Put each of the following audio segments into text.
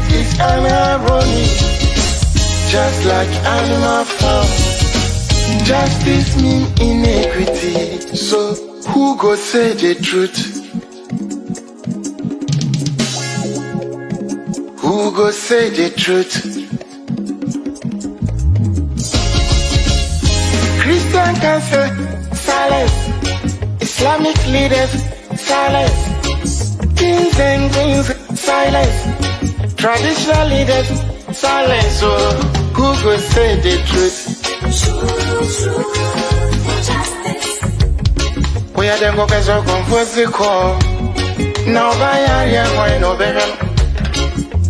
truth is an irony, just like animal farm. Justice mean inequity. So who go say the truth? Who go say the truth? Christian can say silence. Islamic leaders silence. Kings and queens silence. Traditional leaders silence. So who go say the truth? We are the workers of the call. Now by area, why no better?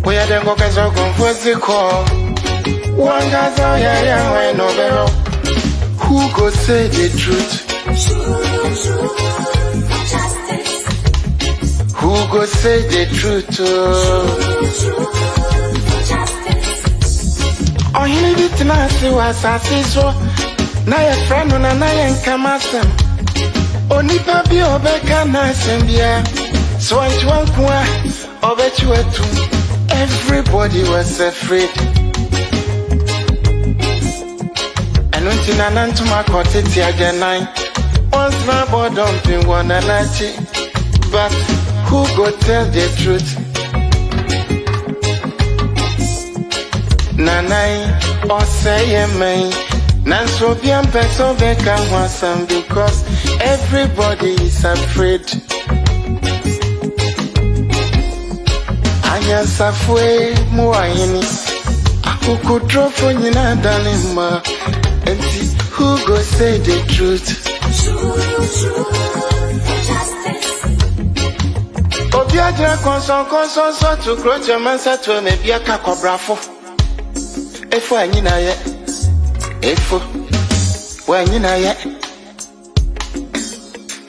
We are the workers of the call. One guy's why no better? Who go say the truth? Who go say the truth? Oh, you need it now, see what I see so. Now your friend on a nine come at them. Only papi obeka na sembia. So I want to bet you were too. Everybody was afraid. And until I learned to my cottage again, once my boy dumping one another. But who go tell the truth? Nanai or say me. Nanso bien person beka wasam because everybody is afraid. Anya safwe muayini. Akuku drofo nyina dalima. Enti who go say the truth? Obiaja konson so to grow jamansa to me biaka kobrafo. Efo anyina ye. Efo wanyina ye.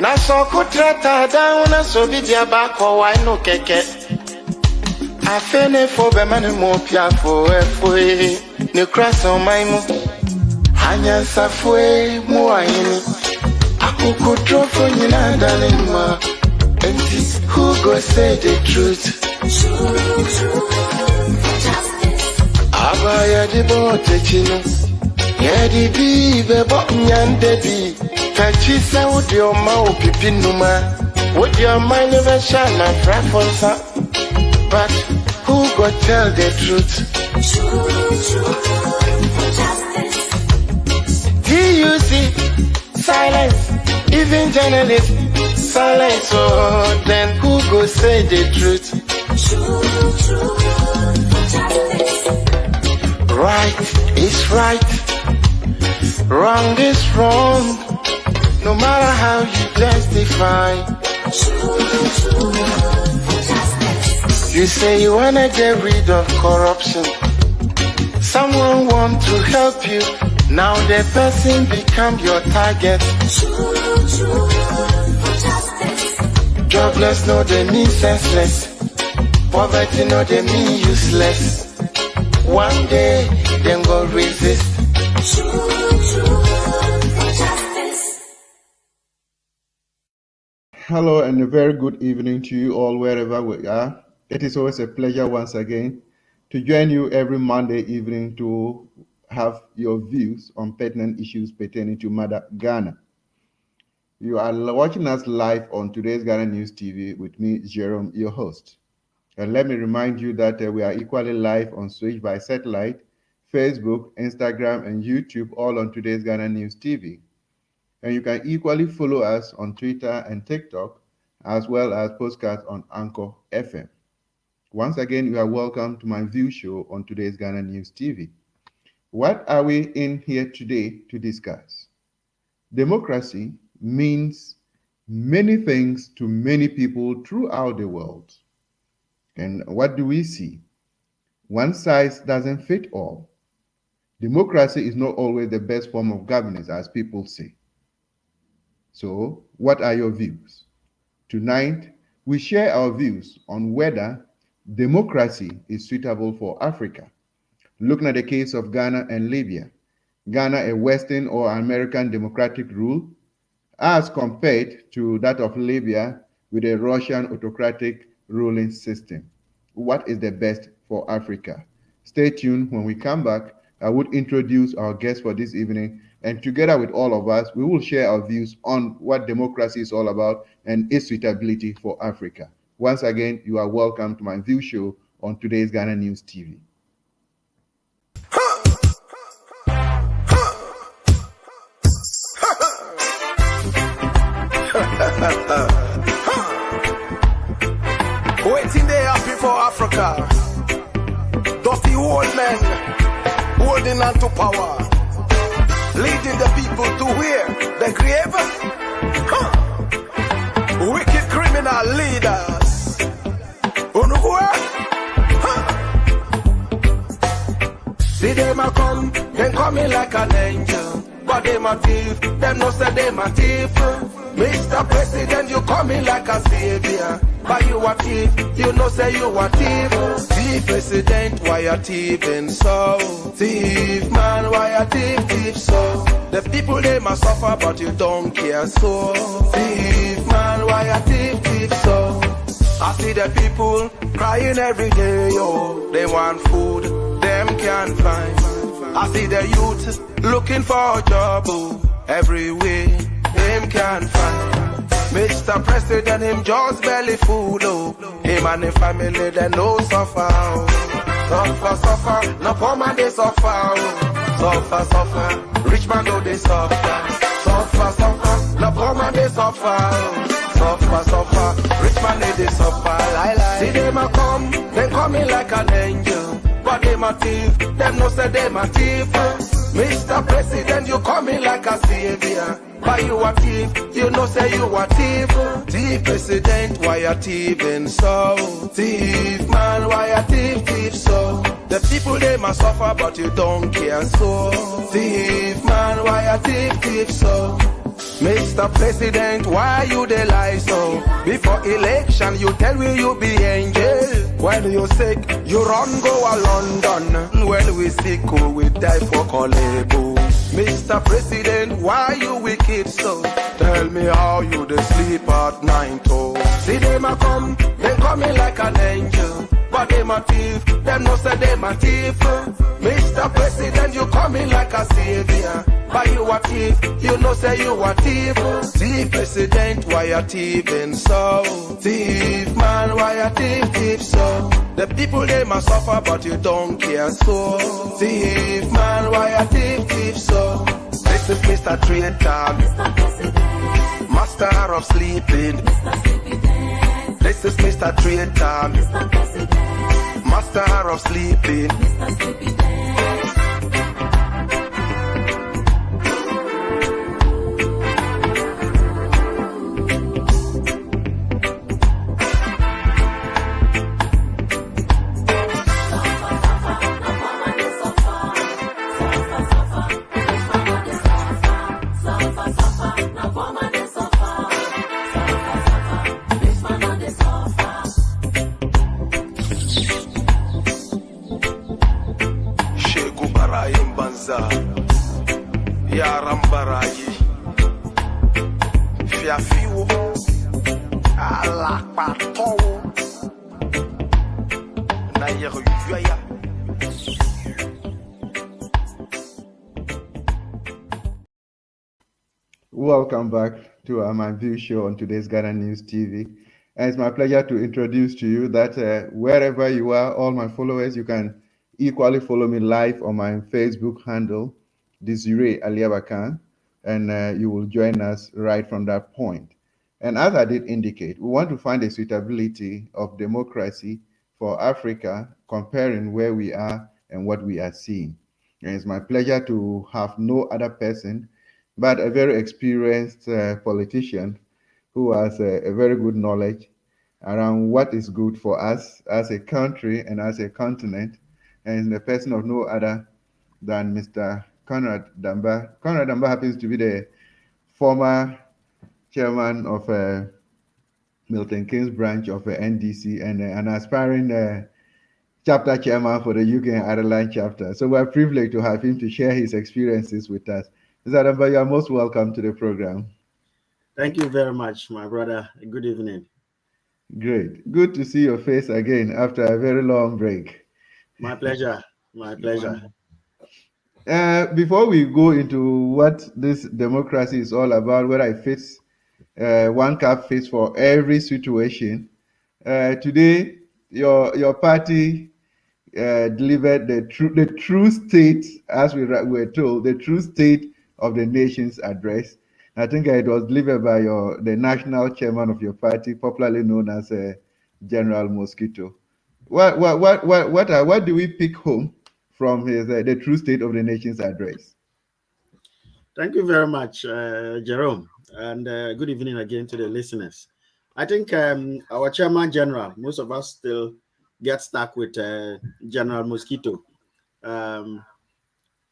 Na so kutrata down na so bidia bako why no keke. Afene fo be manu mo piafo efo ne cross on my mo. Anya safwe mo ayini. Akuku trofo nyina dalima. Enti who go say the truth? Abaya di bote chino. Yedi bi bebo nyande bi. Kachisa udi oma upipi numa. Would your mind never shine my preference? But who go tell the truth? TUC, silence. Even journalists, silence. Oh, then who go say the truth? Right is right. Wrong is wrong. No matter how you justify. You say you wanna get rid of corruption. Someone want to help you. Now the person become your target. Jobless no they mean senseless. Poverty no they mean useless. One day then go resist. Hello and a very good evening to you all wherever we are. It is always a pleasure once again to join you every Monday evening to have your views on pertinent issues pertaining to Mother Ghana. You are watching us live on Today's Ghana News TV with me, Jerome, your host. And let me remind you that we are equally live on Switch by satellite, Facebook, Instagram, and YouTube, all on Today's Ghana News TV. And you can equally follow us on Twitter and TikTok, as well as podcasts on Anchor FM. Once again, you are welcome to my view show on Today's Ghana News TV. What are we in here today to discuss? Democracy means many things to many people throughout the world. And what do we see? One size doesn't fit all. Democracy is not always the best form of governance, as people say. So, what are your views? Tonight, we share our views on whether democracy is suitable for Africa. Looking at the case of Ghana and Libya. Ghana, a Western or American democratic rule, as compared to that of Libya with a Russian autocratic ruling system. What is the best for Africa. Stay tuned. When we come back, I would introduce our guest for this evening, and together with all of us, we will share our views on what democracy is all about and its suitability for Africa. Once again, you are welcome to MyView show on today's Ghana News TV. Waiting there happy for Africa. Dusty old men holding on to power, leading the people to where? The grave? Wicked criminal leaders. See them a come, them coming like an angel. But them a thief, them no say them a thief. Mr. President, you coming like a savior. But you a thief, you know say you a thief. Thief President, why you thieving so? Thief man, why you thief so? The people they must suffer, but you don't care so. Thief man, why you thief so? I see the people crying every day, yo. They want food, them can't find. I see the youth looking for a job, oh, everywhere, them can't find. Mr. President, him just barely food, oh. Him and the family, they no suffer, oh. Suffer, no poor man they suffer, oh. Suffer, rich man know they suffer. Suffer, no poor man they suffer, oh. Suffer, rich man they suffer, lie. See them a come, they coming like an angel. But them a thief, them no say them a thief. Mr. President, you coming like a savior. But you a thief, you know say you a thief. Thief President, why you thieving so? Thief man, why you thief so? The people they must suffer, but you don't care so. Thief man, why you thief so? Mr. President, why you dey lie so? Before election, you tell me you be angel. When you sick, you run go a London. When we sick, we die for Kolebo. Mr. President, why you wicked so? Tell me how you dey sleep at night, oh. See them a come, they coming like an angel. But them a thief, them no say them a thief. Mr. President, you coming like a savior. But you a thief, you know say you a thief. Thief President, why you thieving so? Thief man, why you thief so? The people they must suffer, but you don't care so. Thief man, why you thief so? This is Mr. Traitor, Mr. President, Master of Sleeping, Mr. Sleepy Dance. This is Mr. Traitor, Mr. President, Master of Sleeping, Mr. Sleepy Dance. Welcome back to our MyView show on today's Ghana News TV. And it's my pleasure to introduce to you that wherever you are, all my followers, you can equally follow me live on my Facebook handle, Desiree Aliabakan, and you will join us right from that point. And as I did indicate, we want to find a suitability of democracy for Africa, comparing where we are and what we are seeing. And it's my pleasure to have no other person but a very experienced politician who has a very good knowledge around what is good for us as a country and as a continent, and is the person of no other than Mr. Conrad Damba. Conrad Damba happens to be the former chairman of Milton Keynes branch of NDC and an aspiring chapter chairman for the UK and Ireland chapter. So we're privileged to have him to share his experiences with us. Mr. Damba, you are most welcome to the program. Thank you very much, my brother. Good evening. Great. Good to see your face again after a very long break. My pleasure. My pleasure. Before we go into what this democracy is all about, where I fits one cap fits for every situation, today your party delivered the true state, as we were told, the true state of the nation's address. I think it was delivered by the national chairman of your party, popularly known as General Mosquito. What do we pick home from his the true state of the nation's address? Thank you very much, Jerome, and good evening again to the listeners. I think our chairman general, most of us still get stuck with General Mosquito.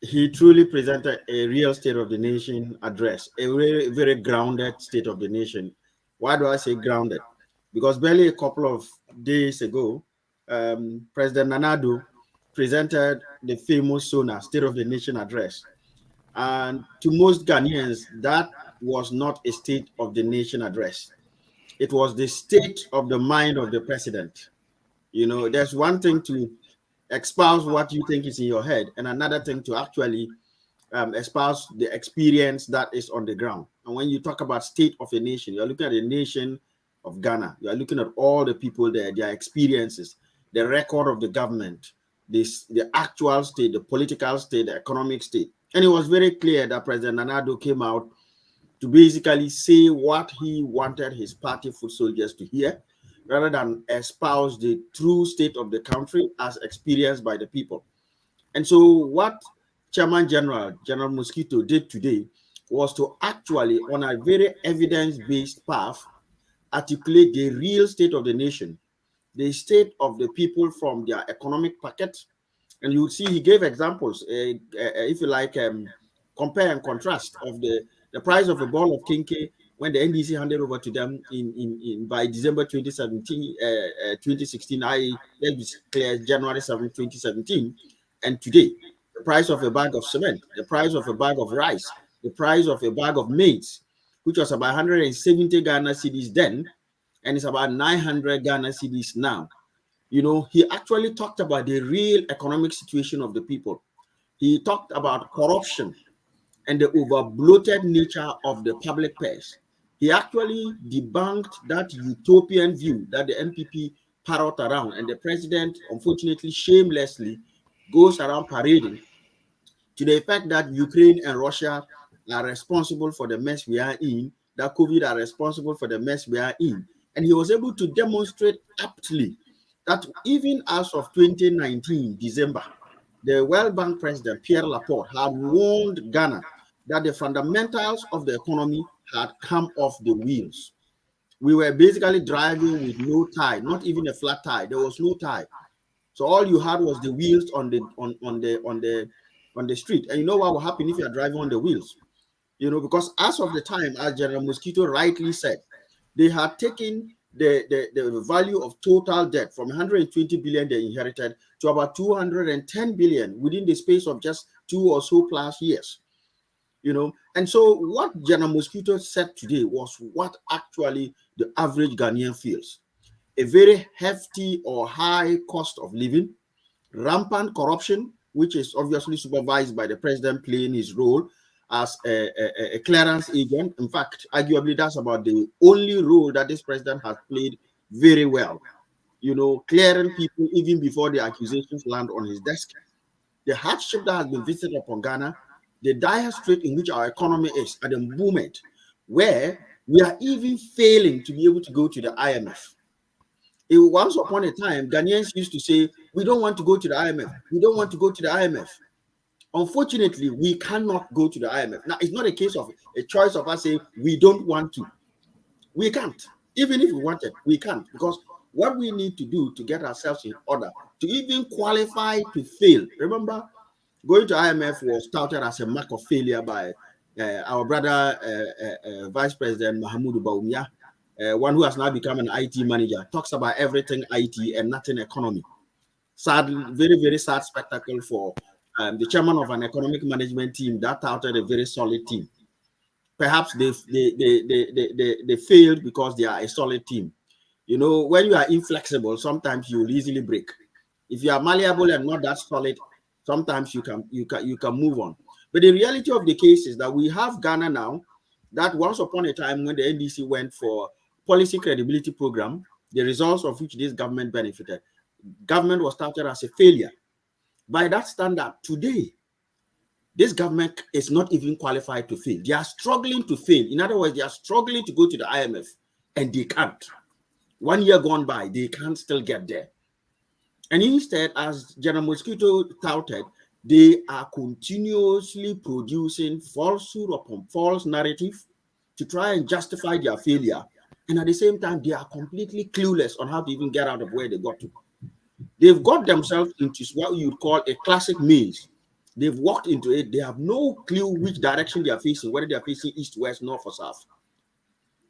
He truly presented a real state of the nation address, a very, very grounded state of the nation. Why do I say grounded? Because barely a couple of days ago, President Nanado presented the famous SONA, State of the Nation address. And to most Ghanaians, that was not a State of the Nation address. It was the state of the mind of the president. You know, there's one thing to espouse what you think is in your head, and another thing to actually espouse the experience that is on the ground. And when you talk about state of a nation, you're looking at the nation of Ghana. You're looking at all the people there, their experiences, the record of the government, the actual state, the political state, the economic state. And it was very clear that President Nanado came out to basically say what he wanted his party foot soldiers to hear, rather than espouse the true state of the country as experienced by the people. And so what Chairman General Mosquito did today was to actually, on a very evidence-based path, articulate the real state of the nation, the state of the people from their economic packet. And you see he gave examples, if you like, compare and contrast of the price of a ball of kinky when the NDC handed over to them in by December 2017, 2016, let's be clear, January 7, 2017, and today, the price of a bag of cement, the price of a bag of rice, the price of a bag of maize, which was about 170 Ghana cedis then, and it's about 900 Ghana cedis now. You know, he actually talked about the real economic situation of the people. He talked about corruption and the over-bloated nature of the public purse. He actually debunked that utopian view that the MPP parrot around, and the president, unfortunately, shamelessly goes around parading, to the effect that Ukraine and Russia are responsible for the mess we are in, that COVID are responsible for the mess we are in. And he was able to demonstrate aptly that even as of 2019, December, the World Bank president, Pierre Laporte, had warned Ghana that the fundamentals of the economy had come off the wheels. We were basically driving with no tie, not even a flat tire. There was no tie. So all you had was the wheels on the street. And you know what will happen if you are driving on the wheels? You know, because as of the time, as General Mosquito rightly said, they had taken the value of total debt from 120 billion they inherited to about 210 billion within the space of just 2 or so plus years. You know, and so what General Mosquito said today was what actually the average Ghanaian feels: a very hefty or high cost of living, rampant corruption, which is obviously supervised by the president playing his role as a clearance agent. In fact, arguably that's about the only role that this president has played very well. You know, clearing people even before the accusations land on his desk. The hardship that has been visited upon Ghana, the dire strait in which our economy is at the moment, where we are even failing to be able to go to the IMF. Once upon a time, Ghanaians used to say, we don't want to go to the IMF. We don't want to go to the IMF. Unfortunately, we cannot go to the IMF. Now, it's not a case of a choice of us saying we don't want to. We can't. Even if we wanted, we can't. Because what we need to do to get ourselves in order, to even qualify to fail. Remember, going to IMF was touted as a mark of failure by our brother, Vice President Mahamudu Bawumia, one who has now become an IT manager, talks about everything IT and nothing economy. Sad, very, very sad spectacle for the chairman of an economic management team that touted a very solid team. Perhaps they failed because they are a solid team. You know, when you are inflexible, sometimes you will easily break. If you are malleable and not that solid, sometimes you can move on. But the reality of the case is that we have Ghana now that once upon a time when the NDC went for policy credibility program, the results of which this government benefited, government was touted as a failure. By that standard, today, this government is not even qualified to fail. They are struggling to fail. In other words, they are struggling to go to the IMF, and they can't. 1 year gone by, they can't still get there. And instead, as General Mosquito touted, they are continuously producing falsehood upon false narrative to try and justify their failure. And at the same time, they are completely clueless on how to even get out of where they got to. They've got themselves into what you'd call a classic maze. They've walked into it. They have no clue which direction they are facing, whether they are facing east, west, north, or south.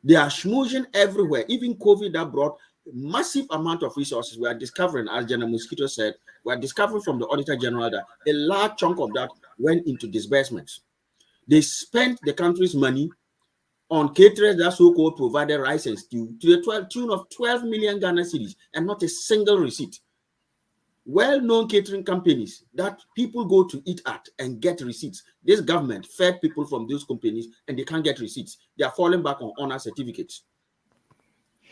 They are schmoozing everywhere. Even COVID that brought massive amount of resources. We are discovering, as General Mosquito said, we are discovering from the Auditor General that a large chunk of that went into disbursements. They spent the country's money on caterers that so-called provided rice and stew to the tune of 12 million Ghana cedis and not a single receipt. Well-known catering companies that people go to eat at and get receipts. This government fed people from those companies and they can't get receipts. They are falling back on honor certificates.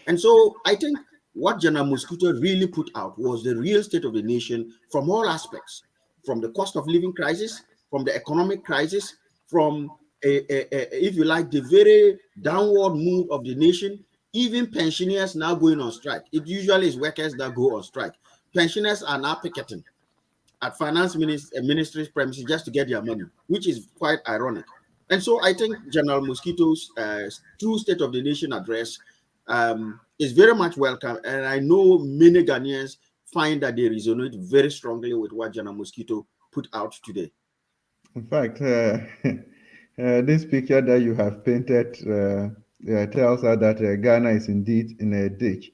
And so I think what General Mosquito really put out was the real state of the nation from all aspects, from the cost of living crisis, from the economic crisis, from, if you like, the very downward move of the nation, even pensioners now going on strike. It usually is workers that go on strike. Pensioners are now picketing at finance ministry's premises just to get their money, which is quite ironic. And so I think General Mosquito's true state of the nation address is very much welcome. And I know many Ghanaians find that they resonate very strongly with what General Mosquito put out today. In fact, this picture that you have painted tells us that Ghana is indeed in a ditch.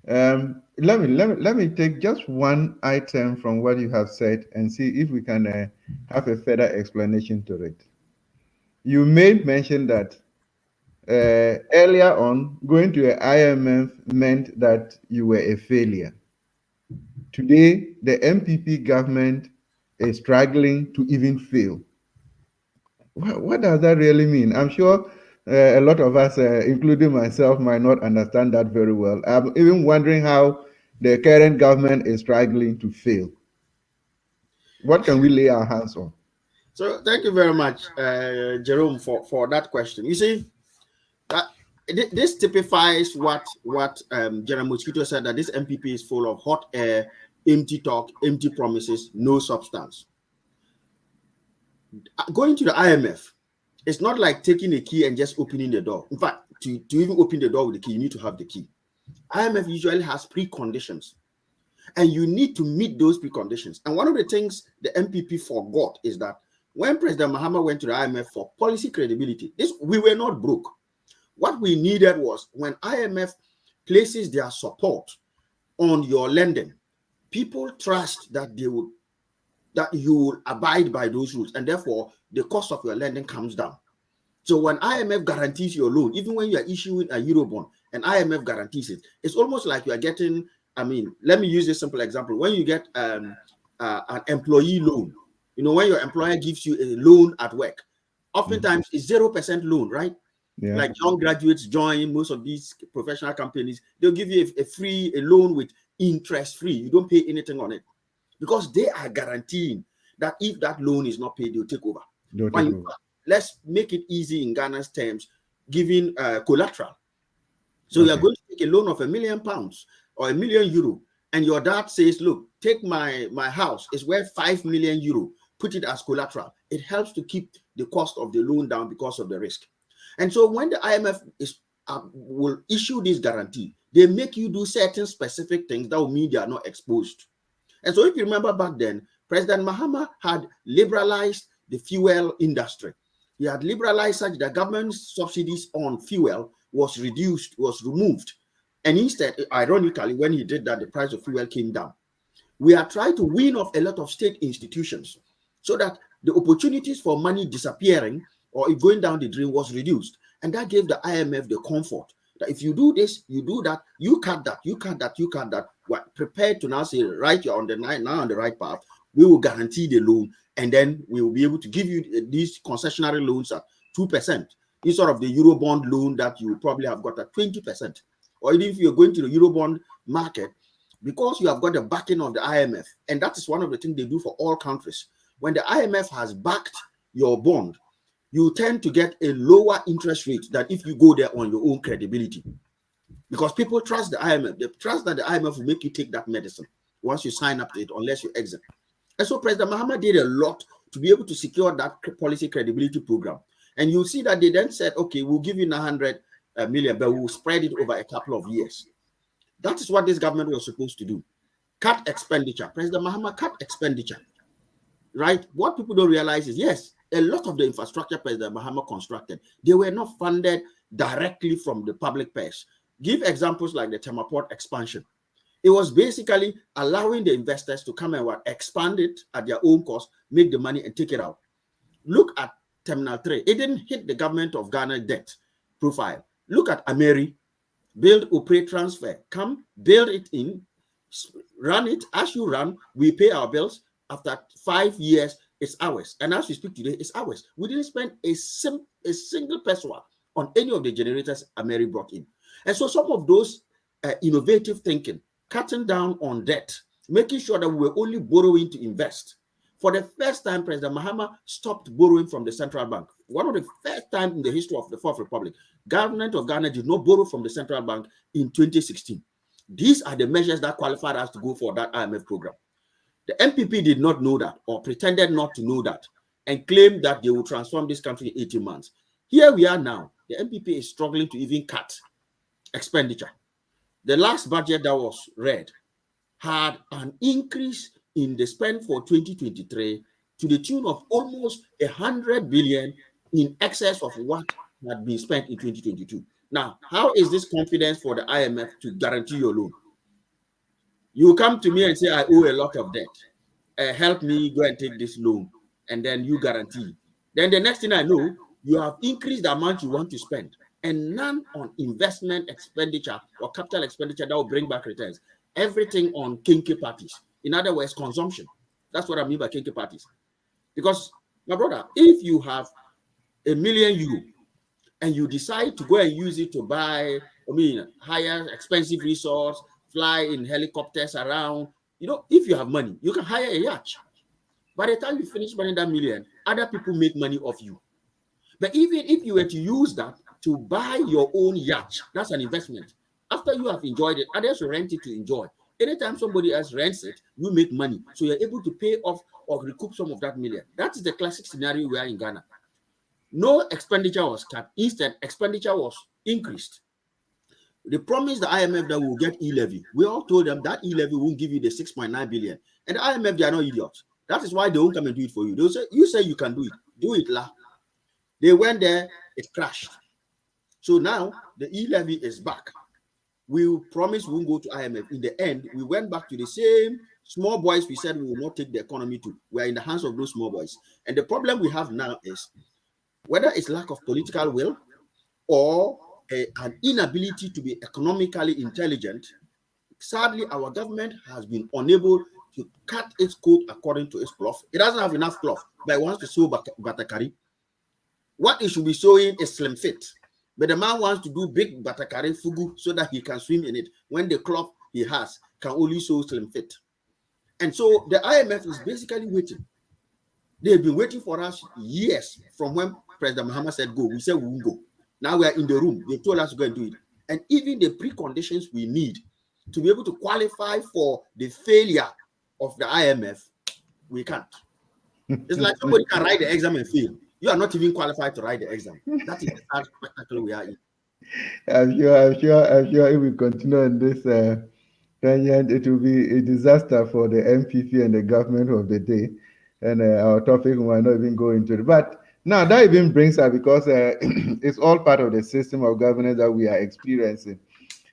Let me take just one item from what you have said and see if we can have a further explanation to it. You made mention that earlier on, going to an IMF meant that you were a failure. Today, the MPP government is struggling to even fail. What does that really mean? I'm sure a lot of us, including myself, might not understand that very well. I'm even wondering how the current government is struggling to fail. What can we lay our hands on? So thank you very much, Jerome, for that question. You see, that this typifies what General Mosquito said, that this MPP is full of hot air, empty talk, empty promises, no substance. Going to the IMF, it's not like taking a key and just opening the door. In fact, to even open the door with the key, you need to have the key. IMF usually has preconditions, and you need to meet those preconditions. And one of the things the MPP forgot is that when President Mahama went to the IMF for policy credibility, we were not broke. What we needed was when IMF places their support on your lending, people trust that you will abide by those rules, and therefore the cost of your lending comes down. So when IMF guarantees your loan, even when you are issuing a Eurobond and IMF guarantees it, it's almost like you are getting, let me use a simple example. When you get an employee loan, when your employer gives you a loan at work, oftentimes it's 0% loan, right? Yeah. Like young graduates join most of these professional companies, they'll give you a loan with interest free. You don't pay anything on it because they are guaranteeing that if that loan is not paid, they'll take over. Let's make it easy in Ghana's terms, giving collateral. So you're going to take a loan of £1 million or €1 million, and your dad says, look, take my house, it's worth €5 million, put it as collateral. It helps to keep the cost of the loan down because of the risk. And so when the IMF will issue this guarantee, they make you do certain specific things that will mean they are not exposed. And so if you remember back then, President Mahama had liberalized the fuel industry. He had liberalized such that government subsidies on fuel was removed. And instead, ironically, when he did that, the price of fuel came down. We are trying to wean off a lot of state institutions so that the opportunities for money disappearing or going down the drain was reduced. And that gave the IMF the comfort that if you do this, you do that, you cut that, you cut that, you cut that, well, prepared to now say, right, you're on the now on the right path. We will guarantee the loan, and then we will be able to give you these concessionary loans at 2%, instead of the Eurobond loan that you probably have got at 20%. Or even if you're going to the Eurobond market, because you have got the backing of the IMF, and that is one of the things they do for all countries. When the IMF has backed your bond, you tend to get a lower interest rate than if you go there on your own credibility. Because people trust the IMF. They trust that the IMF will make you take that medicine once you sign up to it, unless you exit. And so President Mahama did a lot to be able to secure that policy credibility program. And you'll see that they then said, okay, we'll give you 900 million, but we'll spread it over a couple of years. That is what this government was supposed to do. Cut expenditure. President Mahama cut expenditure. Right? What people don't realize is, yes, a lot of the infrastructure President Mahama constructed, they were not funded directly from the public purse. Give examples like the Temaport expansion. It was basically allowing the investors to come and expand it at their own cost, make the money and take it out. Look at Terminal 3. It didn't hit the government of Ghana debt profile. Look at Ameri. Build, operate, transfer. Come, build it in, run it. As you run, we pay our bills. After 5 years, it's ours. And as we speak today, it's ours. We didn't spend a single peso on any of the generators Ameri brought in. And so some of those innovative thinking, cutting down on debt, making sure that we were only borrowing to invest. For the first time, President Mahama stopped borrowing from the central bank. One of the first times in the history of the Fourth Republic, government of Ghana did not borrow from the central bank in 2016. These are the measures that qualified us to go for that IMF program. The MPP did not know that, or pretended not to know that, and claimed that they will transform this country in 18 months. Here we are now. The MPP is struggling to even cut expenditure. The last budget that was read had an increase in the spend for 2023 to the tune of almost 100 billion in excess of what had been spent in 2022. Now, how is this confidence for the IMF to guarantee your loan? You come to me and say, I owe a lot of debt. Help me go and take this loan. And then you guarantee. Then the next thing I know, you have increased the amount you want to spend. And none on investment expenditure or capital expenditure that will bring back returns. Everything on kinky parties. In other words, consumption. That's what I mean by kinky parties. Because, my brother, if you have €1 million and you decide to go and use it to buy, hire expensive resource, fly in helicopters around, if you have money, you can hire a yacht. By the time you finish spending that million, other people make money off you. But even if you were to use that to buy your own yacht, that's an investment. After you have enjoyed it, others will rent it to enjoy. Anytime somebody else rents it, you make money. So you're able to pay off or recoup some of that million. That is the classic scenario we are in Ghana. No expenditure was cut. Instead, expenditure was increased. They promised the IMF that we'll get e-levy. We all told them that e-levy won't give you the 6.9 billion. And the IMF, they are not idiots. That is why they won't come and do it for you. They'll say, you say you can do it. Do it, lah. They went there, it crashed. So now the e-levy is back. We promised we won't go to IMF. In the end, we went back to the same small boys we said we will not take the economy to. We are in the hands of those small boys. And the problem we have now is whether it's lack of political will or an inability to be economically intelligent. Sadly, our government has been unable to cut its coat according to its cloth. It doesn't have enough cloth, but it wants to sew batakari. What it should be sewing is slim fit. But the man wants to do big batakari fugu so that he can swim in it when the cloth he has can only sew slim fit. And so the IMF is basically waiting. They've been waiting for us years from when President Mahama said go. We said we won't go. Now we are in the room. They told us to go and do it. And even the preconditions we need to be able to qualify for the failure of the IMF, we can't. It's like somebody can write the exam and fail. You are not even qualified to write the exam. That is the hard spectacle we are in. I'm sure if we continue on this tangent, it will be a disaster for the MPP and the government of the day. And our topic we might not even go into it. But now that even brings up, because it's all part of the system of governance that we are experiencing.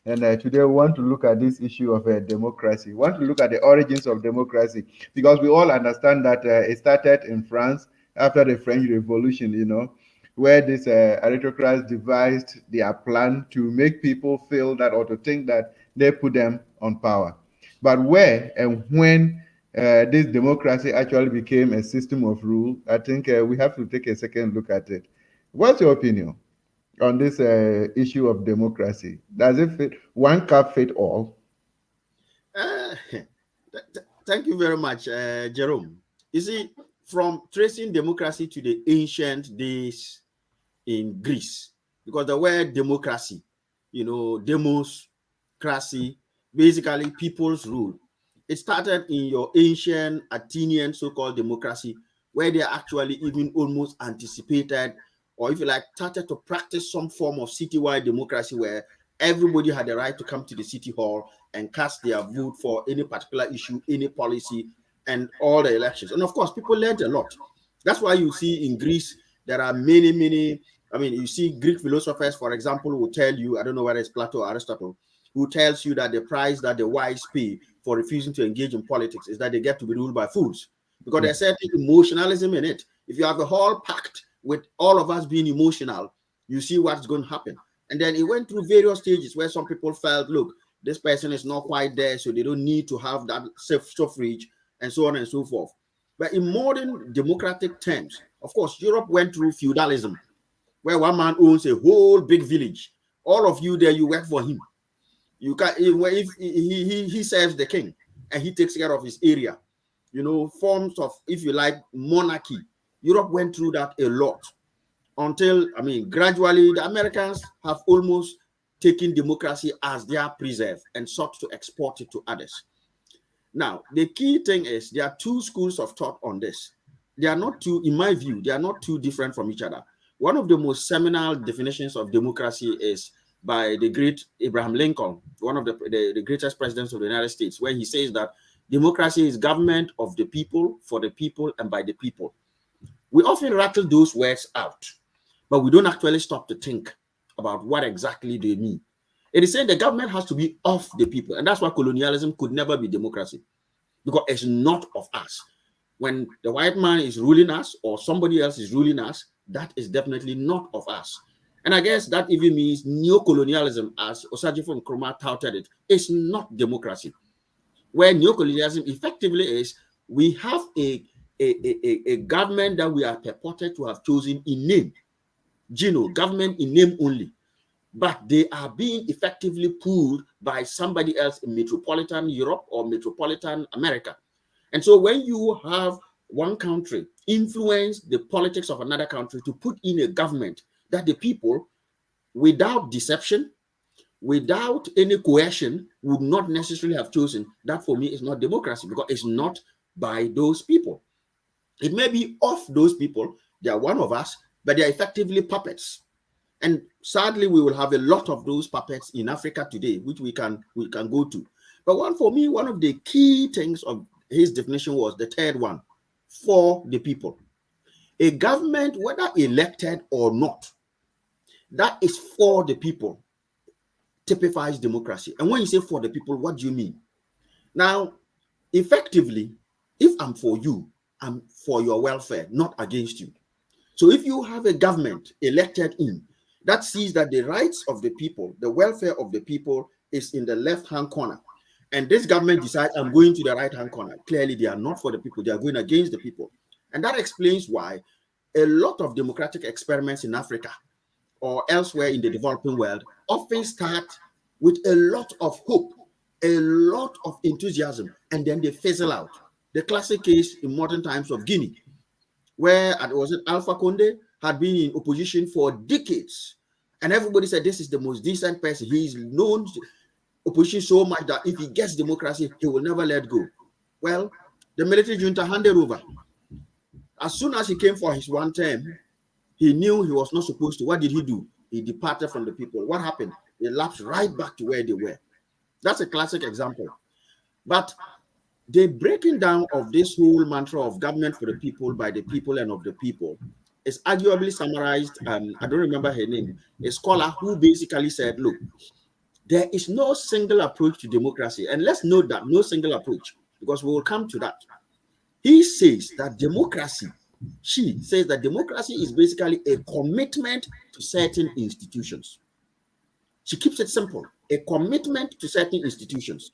And today we want to look at this issue of democracy. We want to look at the origins of democracy, because we all understand that it started in France after the French Revolution, We where these aristocrats devised their plan to make people feel that or to think that they put them on power. But where and when this democracy actually became a system of rule, I think we have to take a second look at it. What's your opinion on this issue of democracy? Does it fit one cup fit all? Thank you very much, Jerome. You see, from tracing democracy to the ancient days in Greece, because the word democracy, demos, cracy, basically people's rule. It started in your ancient Athenian so-called democracy, where they actually even almost anticipated, or if you like, started to practice some form of citywide democracy where everybody had the right to come to the city hall and cast their vote for any particular issue, any policy, and all the elections. And of course, people learned a lot. That's why you see in Greece, there are many, you see Greek philosophers, for example, who tell you, I don't know whether it's Plato or Aristotle, who tells you that the price that the wise pay for refusing to engage in politics is that they get to be ruled by fools. Because there's certain emotionalism in it. If you have a whole pact with all of us being emotional, you see what's going to happen. And then it went through various stages where some people felt, look, this person is not quite there, so they don't need to have that suffrage, and so on and so forth. But in modern democratic terms, of course, Europe went through feudalism, where one man owns a whole big village. All of you there, you work for him. You can, if he serves the king and he takes care of his area, forms of, if you like, monarchy. Europe went through that a lot until, gradually the Americans have almost taken democracy as their preserve and sought to export it to others. Now, the key thing is there are two schools of thought on this. They are not too, in my view, they are not too different from each other. One of the most seminal definitions of democracy is by the great Abraham Lincoln, one of the greatest presidents of the United States, where he says that democracy is government of the people, for the people, and by the people. We often rattle those words out, but we don't actually stop to think about what exactly they mean. It is saying the government has to be of the people, and that's why colonialism could never be democracy, because it's not of us. When the white man is ruling us or somebody else is ruling us, that is definitely not of us. And I guess that even means neocolonialism, as Osagyefo Nkrumah touted it, is not democracy. Where neocolonialism effectively is, we have a government that we are purported to have chosen in name, government in name only, but they are being effectively pulled by somebody else in metropolitan Europe or metropolitan America. And so when you have one country influence the politics of another country to put in a government that the people, without deception, without any coercion, would not necessarily have chosen, that for me is not democracy, because it's not by those people. It may be of those people, they are one of us, but they are effectively puppets. And sadly, we will have a lot of those puppets in Africa today, which we can go to. But for me, one of the key things of his definition was the third one, for the people. A government, whether elected or not, that is for the people, typifies democracy. And when you say for the people, what do you mean? Now, effectively, if I'm for you, I'm for your welfare, not against you. So if you have a government elected in that sees that the rights of the people, the welfare of the people is in the left-hand corner, and this government decides I'm going to the right-hand corner, clearly they are not for the people, they are going against the people. And that explains why a lot of democratic experiments in Africa or elsewhere in the developing world often start with a lot of hope, a lot of enthusiasm, and then they fizzle out. The classic case in modern times of Guinea, where Alpha Conde had been in opposition for decades, and everybody said this is the most decent person. He is known to opposition so much that if he gets democracy, he will never let go. Well, the military junta handed over. As soon as he came for his one term, he knew he was not supposed to. What did he do? He departed from the people. What happened? They lapsed right back to where they were. That's a classic example. But the breaking down of this whole mantra of government for the people, by the people, and of the people is arguably summarized. I don't remember her name, a scholar who basically said, look, there is no single approach to democracy. And let's note that, no single approach, because we will come to that. He says that democracy She says that democracy is basically a commitment to certain institutions. She keeps it simple, a commitment to certain institutions.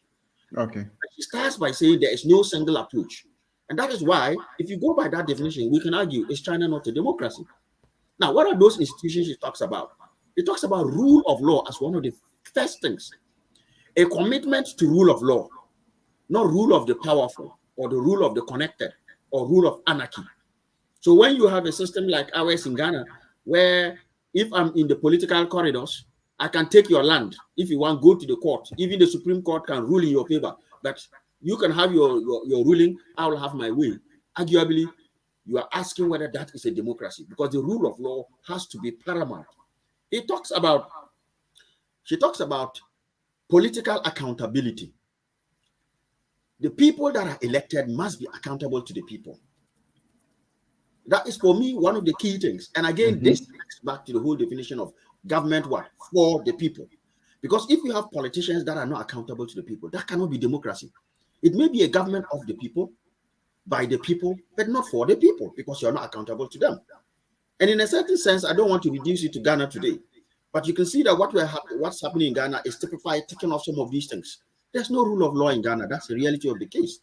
Okay. She starts by saying there is no single approach. And that is why, if you go by that definition, we can argue, is China not a democracy? Now, what are those institutions she talks about? It talks about rule of law as one of the first things. A commitment to rule of law, not rule of the powerful or the rule of the connected or rule of anarchy. So when you have a system like ours in Ghana, where if I'm in the political corridors, I can take your land. If you want, go to the court. Even the Supreme Court can rule in your favor. But you can have your ruling, I will have my way. Arguably, you are asking whether that is a democracy, because the rule of law has to be paramount. She talks about political accountability. The people that are elected must be accountable to the people. That is, for me, one of the key things. And again, this links back to the whole definition of government what? For the people. Because if you have politicians that are not accountable to the people, that cannot be democracy. It may be a government of the people, by the people, but not for the people, because you're not accountable to them. And in a certain sense, I don't want to reduce it to Ghana today, but you can see that what's happening in Ghana is typified, taking off some of these things. There's no rule of law in Ghana. That's the reality of the case.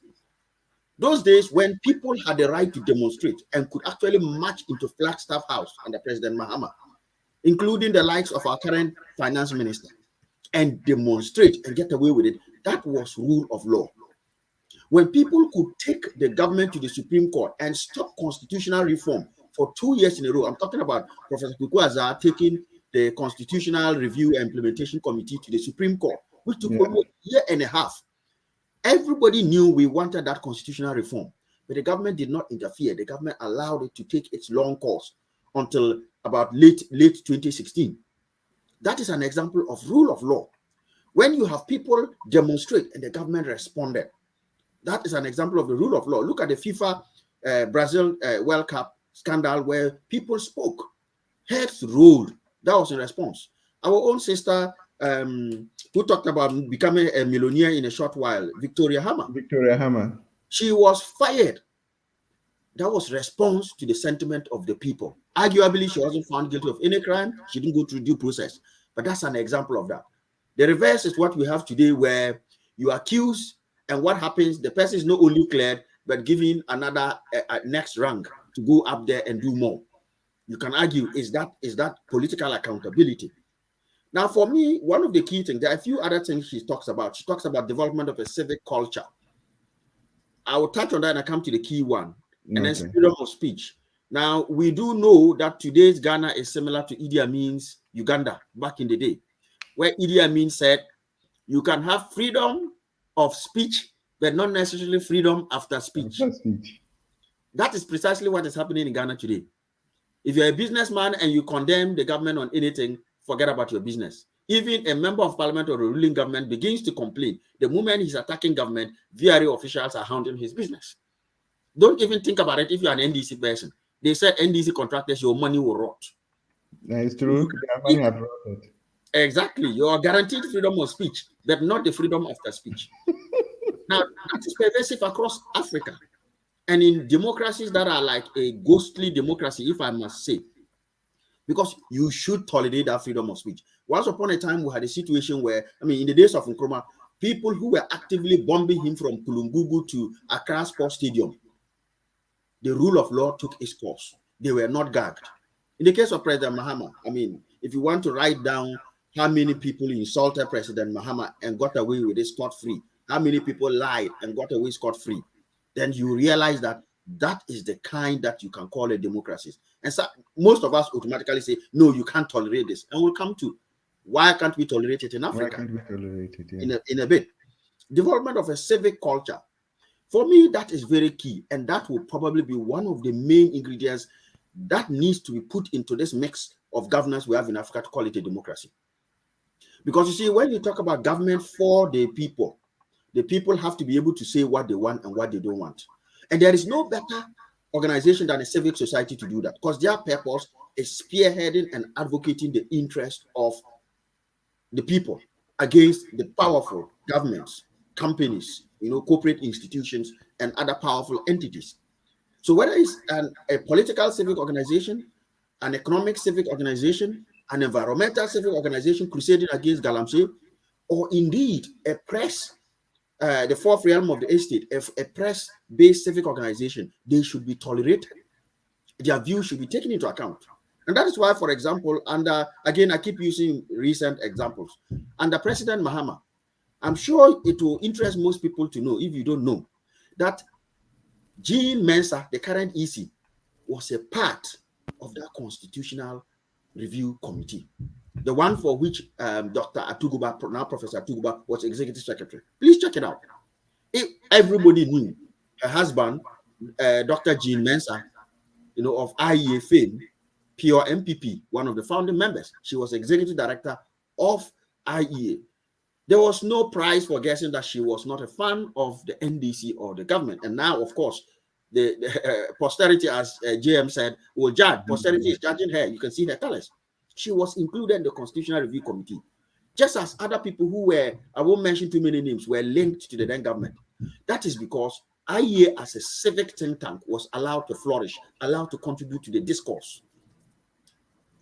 Those days when people had the right to demonstrate and could actually march into Flagstaff House under President Mahama, including the likes of our current finance minister, and demonstrate and get away with it, that was rule of law. When people could take the government to the Supreme Court and stop constitutional reform for 2 years in a row, I'm talking about Professor Kuku Azar taking the Constitutional Review and Implementation Committee to the Supreme Court, which took almost a year and a half. Everybody knew we wanted that constitutional reform, but the government did not interfere. The government allowed it to take its long course until about late 2016. That is an example of rule of law. When you have people demonstrate and the government responded, that is an example of the rule of law. Look at the FIFA Brazil World Cup scandal where people spoke, heads rolled. That was in response. Our own sister, who talked about becoming a millionaire in a short while, Victoria Hammer. She was fired. That was response to the sentiment of the people. Arguably, she wasn't found guilty of any crime. She didn't go through due process. But that's an example of that. The reverse is what we have today, where you accuse, and what happens, the person is not only cleared, but given another next rank to go up there and do more. You can argue, is that political accountability? Now, for me, one of the key things, there are a few other things she talks about. She talks about development of a civic culture. I will touch on that and I come to the key one. And then freedom of speech. Now, we do know that today's Ghana is similar to Idi Amin's Uganda back in the day, where Idi Amin said, you can have freedom of speech, but not necessarily freedom after speech. That is precisely what is happening in Ghana today. If you're a businessman and you condemn the government on anything, forget about your business. Even a member of parliament or a ruling government begins to complain. The moment he's attacking government, VRA officials are hounding his business. Don't even think about it if you're an NDC person. They said NDC contractors, your money will rot. That is true. Their money have rotted. Exactly. You are guaranteed freedom of speech, but not the freedom after speech. Now, that is pervasive across Africa. And in democracies that are like a ghostly democracy, if I must say, because you should tolerate that freedom of speech. Once upon a time, we had a situation where, in the days of Nkrumah, people who were actively bombing him from Kulungugu to Accra Sports Stadium, the rule of law took its course. They were not gagged. In the case of President Mahama, if you want to write down how many people insulted President Mahama and got away with it scot-free, how many people lied and got away scot-free, then you realize that that is the kind that you can call a democracy. And so most of us automatically say, no, you can't tolerate this. And we'll come to why can't we tolerate it in Africa? Why can't we tolerate it? Yeah. In a bit. Development of a civic culture. For me, that is very key. And that will probably be one of the main ingredients that needs to be put into this mix of governance we have in Africa to call it a democracy. Because you see, when you talk about government for the people have to be able to say what they want and what they don't want. And there is no better organization than a civic society to do that, because their purpose is spearheading and advocating the interest of the people against the powerful governments, companies, corporate institutions, and other powerful entities. So whether it's a political civic organization, an economic civic organization, an environmental civic organization crusading against galamsey, or indeed a press, the fourth realm of the estate, a press-based civic organization, they should be tolerated. Their views should be taken into account. And that is why, for example, again, I keep using recent examples. Under President Mahama, I'm sure it will interest most people to know, if you don't know, that Jean Mensa, the current EC, was a part of that constitutional review committee, the one for which Dr. Atuguba, now Professor Atuguba, was executive secretary. Please check it out. Everybody knew her husband, Dr. Jean Mensa, of IEA fame, pure MPP, one of the founding members. She was executive director of IEA. There was no prize for guessing that she was not a fan of the NDC or the government. And now, of course, the posterity, as JM said, will judge. Posterity is judging her. You can see her colors. She was included in the Constitutional Review Committee, just as other people who were, I won't mention too many names, were linked to the then government. That is because IEA as a civic think tank was allowed to flourish, allowed to contribute to the discourse.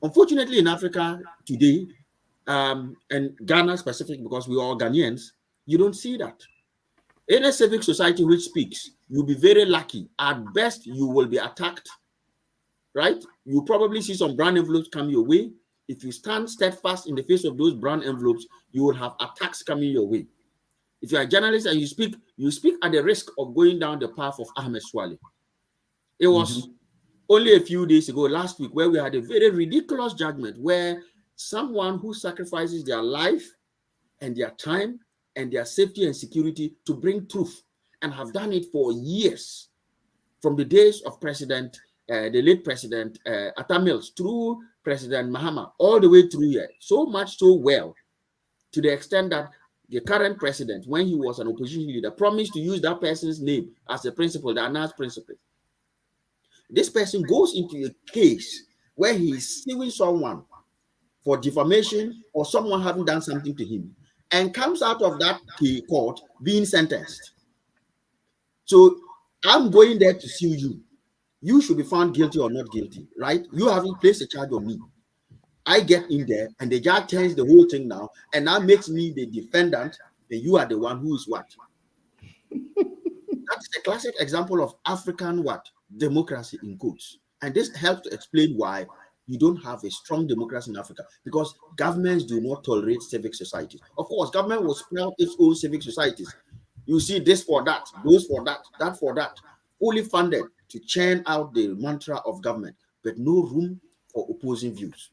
Unfortunately, in Africa today, and Ghana specific, because we are all Ghanaians, you don't see that. In a civic society which speaks, you'll be very lucky. At best, you will be attacked, right? You probably see some brown envelopes come your way. If you stand steadfast in the face of those brown envelopes, you will have attacks coming your way. If you're a journalist and you speak at the risk of going down the path of Ahmed Swale. It was only a few days ago, last week, where we had a very ridiculous judgment where someone who sacrifices their life and their time and their safety and security to bring truth, and have done it for years, from the days of the late President Atta Mills through President Mahama, all the way through here, so much so well, to the extent that the current president, when he was an opposition leader, promised to use that person's name as a principal, the announced principal. This person goes into a case where he is suing someone for defamation or someone having done something to him, and comes out of that court being sentenced. So I'm going there to sue you. You should be found guilty or not guilty, right? You haven't placed a charge on me. I get in there and the judge turns the whole thing now and now makes me the defendant, and you are the one who is what? That's a classic example of African what? Democracy in quotes. And this helps to explain why you don't have a strong democracy in Africa, because governments do not tolerate civic societies. Of course, government will sprout its own civic societies. You see this for that, those for that, that for that, fully funded to churn out the mantra of government, but no room for opposing views.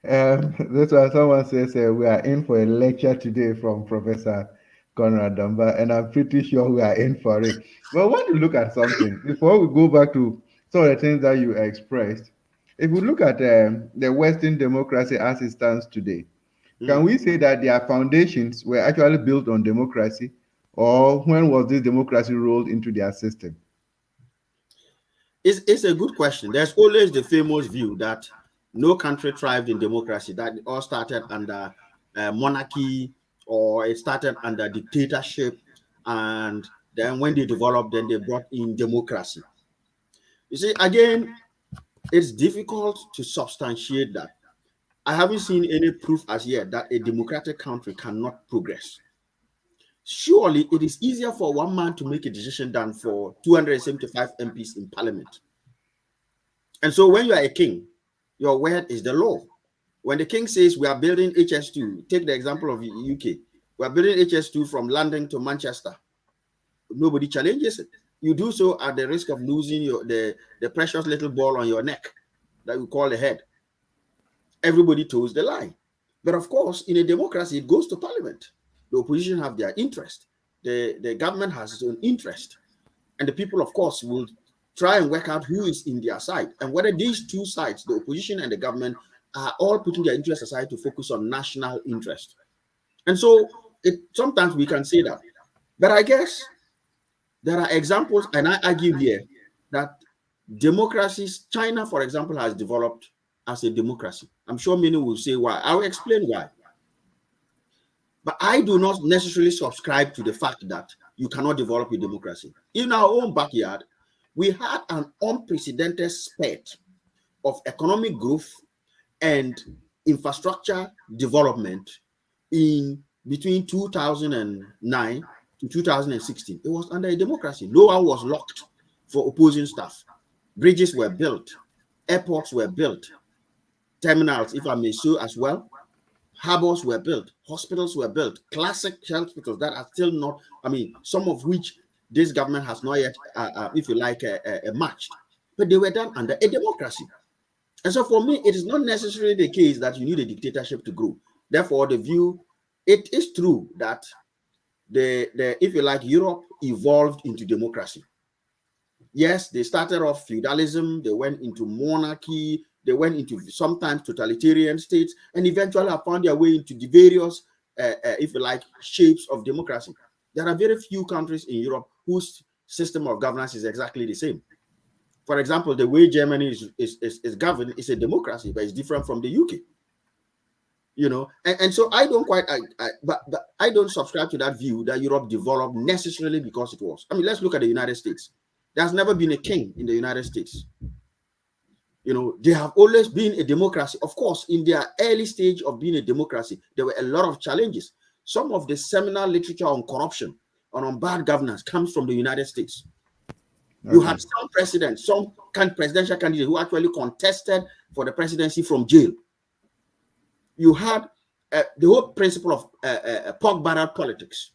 That's why someone says we are in for a lecture today from Professor Conrad Dumba, and I'm pretty sure we are in for it. But I want to look at something before we go back to some of the things that you expressed. If we look at the Western democracy as it stands today, can we say that their foundations were actually built on democracy, or when was this democracy rolled into their system? It's a good question. There's always the famous view that no country thrived in democracy, that it all started under monarchy, or it started under dictatorship, and then when they developed, then they brought in democracy. You see, again, it's difficult to substantiate that. I haven't seen any proof as yet that a democratic country cannot progress. Surely it is easier for one man to make a decision than for 275 MPs in parliament. And so when you are a king, your word is the law. When the king says we are building HS2, take the example of the UK, we are building HS2 from London to Manchester, nobody challenges it. You do so at the risk of losing the precious little ball on your neck that we call the head. Everybody toes the line. But of course, in a democracy, it goes to parliament. The opposition have their interest. The government has its own interest. And the people, of course, will try and work out who is in their side. And whether these two sides, the opposition and the government, are all putting their interests aside to focus on national interest. And so sometimes we can say that. But I guess there are examples, and I argue here, that democracies, China, for example, has developed as a democracy. I'm sure many will say why. I will explain why. But I do not necessarily subscribe to the fact that you cannot develop a democracy. In our own backyard, we had an unprecedented spurt of economic growth and infrastructure development in between 2009 to 2016. It was under a democracy. No one was locked for opposing staff. Bridges were built, airports were built, terminals, if I may say as well, harbors were built, hospitals were built, classic hospitals that are still not, I mean, some of which this government has not yet, if you like, matched, but they were done under a democracy. And so for me, it is not necessarily the case that you need a dictatorship to grow. Therefore, the view, it is true that if you like, Europe evolved into democracy. Yes, they started off feudalism, they went into monarchy, they went into sometimes totalitarian states, and eventually have found their way into the various, if you like, shapes of democracy. There are very few countries in Europe whose system of governance is exactly the same. For example, the way Germany is governed is a democracy, but it's different from the UK. You know, and so I don't quite, but I don't subscribe to that view that Europe developed necessarily because it was. I mean, let's look at the United States. There's never been a king in the United States. You know, they have always been a democracy. Of course, in their early stage of being a democracy, there were a lot of challenges. Some of the seminal literature on corruption and on bad governance comes from the United States. Okay. You had some presidents, some presidential candidates who actually contested for the presidency from jail. You had the whole principle of pork barrel politics,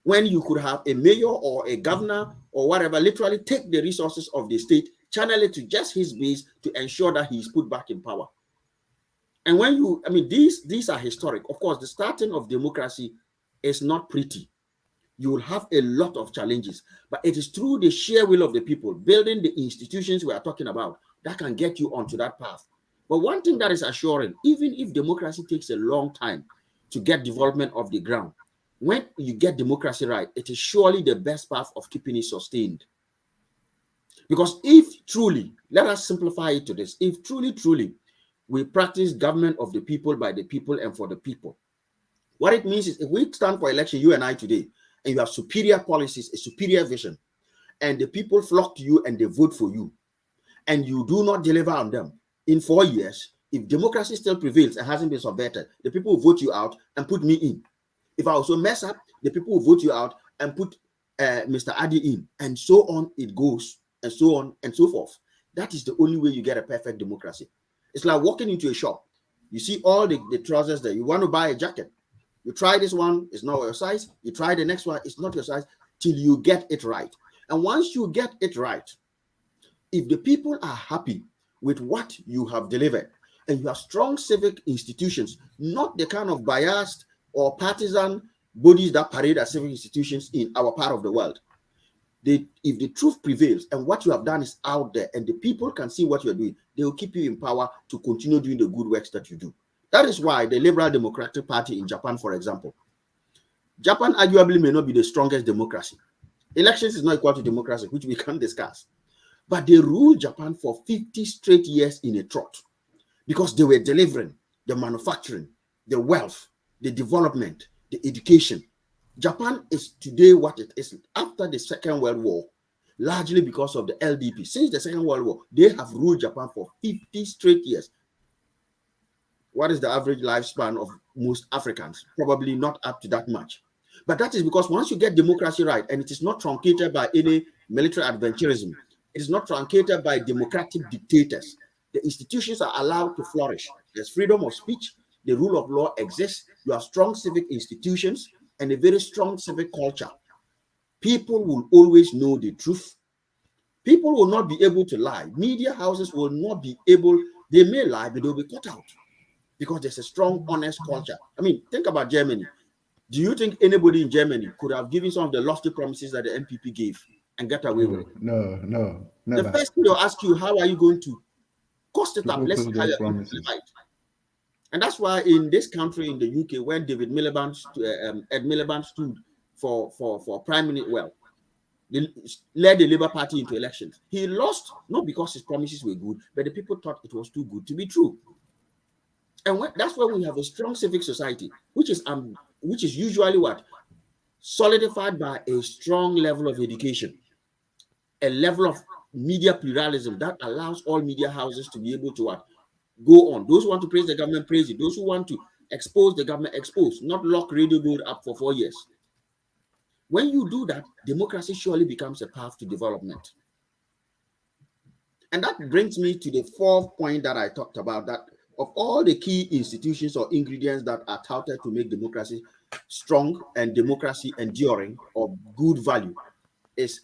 when you could have a mayor or a governor or whatever literally take the resources of the state, channel it to just his base to ensure that he's put back in power. And when you, I mean, these are historic. Of course, the starting of democracy is not pretty. You will have a lot of challenges, but it is through the sheer will of the people, building the institutions we are talking about, that can get you onto that path. But one thing that is assuring, even if democracy takes a long time to get development off the ground, when you get democracy right, it is surely the best path of keeping it sustained. Because if truly, let us simplify it to this, if truly, we practice government of the people, by the people, and for the people, what it means is if we stand for election, you and I today, and you have superior policies, a superior vision, and the people flock to you and they vote for you, and you do not deliver on them, in 4 years, if democracy still prevails and hasn't been subverted, the people will vote you out and put me in. If I also mess up, the people will vote you out and put Mr. Adi in, and so on it goes, and so on and so forth. That is the only way you get a perfect democracy. It's like walking into a shop. You see all the trousers there. You want to buy a jacket. You try this one, it's not your size. You try the next one, it's not your size, till you get it right. And once you get it right, if the people are happy with what you have delivered, and you have strong civic institutions, not the kind of biased or partisan bodies that parade as civic institutions in our part of the world. If the truth prevails and what you have done is out there and the people can see what you're doing, they will keep you in power to continue doing the good works that you do. That is why the Liberal Democratic Party in Japan, for example, Japan arguably may not be the strongest democracy. Elections is not equal to democracy, which we can discuss. But they ruled Japan for 50 straight years in a trot because they were delivering the manufacturing, the wealth, the development, the education. Japan is today what it is after the Second World War, largely because of the LDP. Since the Second World War, they have ruled Japan for 50 straight years. What is the average lifespan of most Africans? Probably not up to that much. But that is because once you get democracy right, and it is not truncated by any military adventurism, it is not truncated by democratic dictators, the institutions are allowed to flourish. There's freedom of speech, the rule of law exists, you have strong civic institutions, and a very strong civic culture. People will always know the truth. People will not be able to lie. Media houses will not be able, they may lie, but they'll be cut out because there's a strong, honest culture. I mean, think about Germany. Do you think anybody in Germany could have given some of the lofty promises that the NPP gave and get away with it? No, never. The first thing they'll ask you, how are you going to cost it up? Let's see how you're going to deliver it. And that's why in this country, in the UK, when Ed Miliband stood for Prime Minister, well, led the Labour Party into elections, he lost not because his promises were good, but the people thought it was too good to be true. And that's why we have a strong civic society, which is usually what? Solidified by a strong level of education, a level of media pluralism that allows all media houses to be able to what? Go on. Those who want to praise the government, praise it. Those who want to expose the government, expose, not lock Radio Gold up for 4 years. When you do that, democracy surely becomes a path to development. And that brings me to the fourth point that I talked about, that of all the key institutions or ingredients that are touted to make democracy strong and democracy enduring or good value, is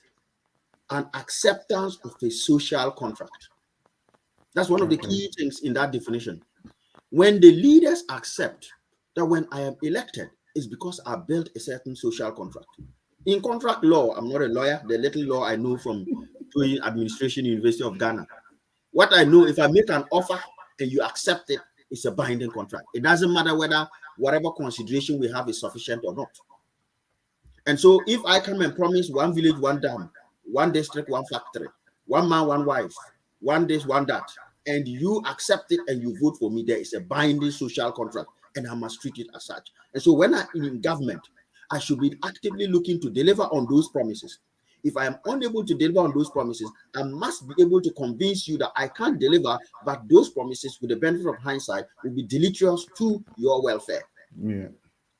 an acceptance of a social contract. That's one of the key things in that definition. When the leaders accept that when I am elected, it's because I built a certain social contract. In contract law, I'm not a lawyer, the little law I know from doing administration, University of Ghana. What I know, if I make an offer and you accept it, it's a binding contract. It doesn't matter whether whatever consideration we have is sufficient or not. And so if I come and promise one village, one dam, one district, one factory, one man, one wife, one this, one that, and you accept it and you vote for me, there is a binding social contract and I must treat it as such. And so when I'm in government, I should be actively looking to deliver on those promises. If I am unable to deliver on those promises, I must be able to convince you that I can't deliver, but those promises, with the benefit of hindsight, will be deleterious to your welfare. Yeah.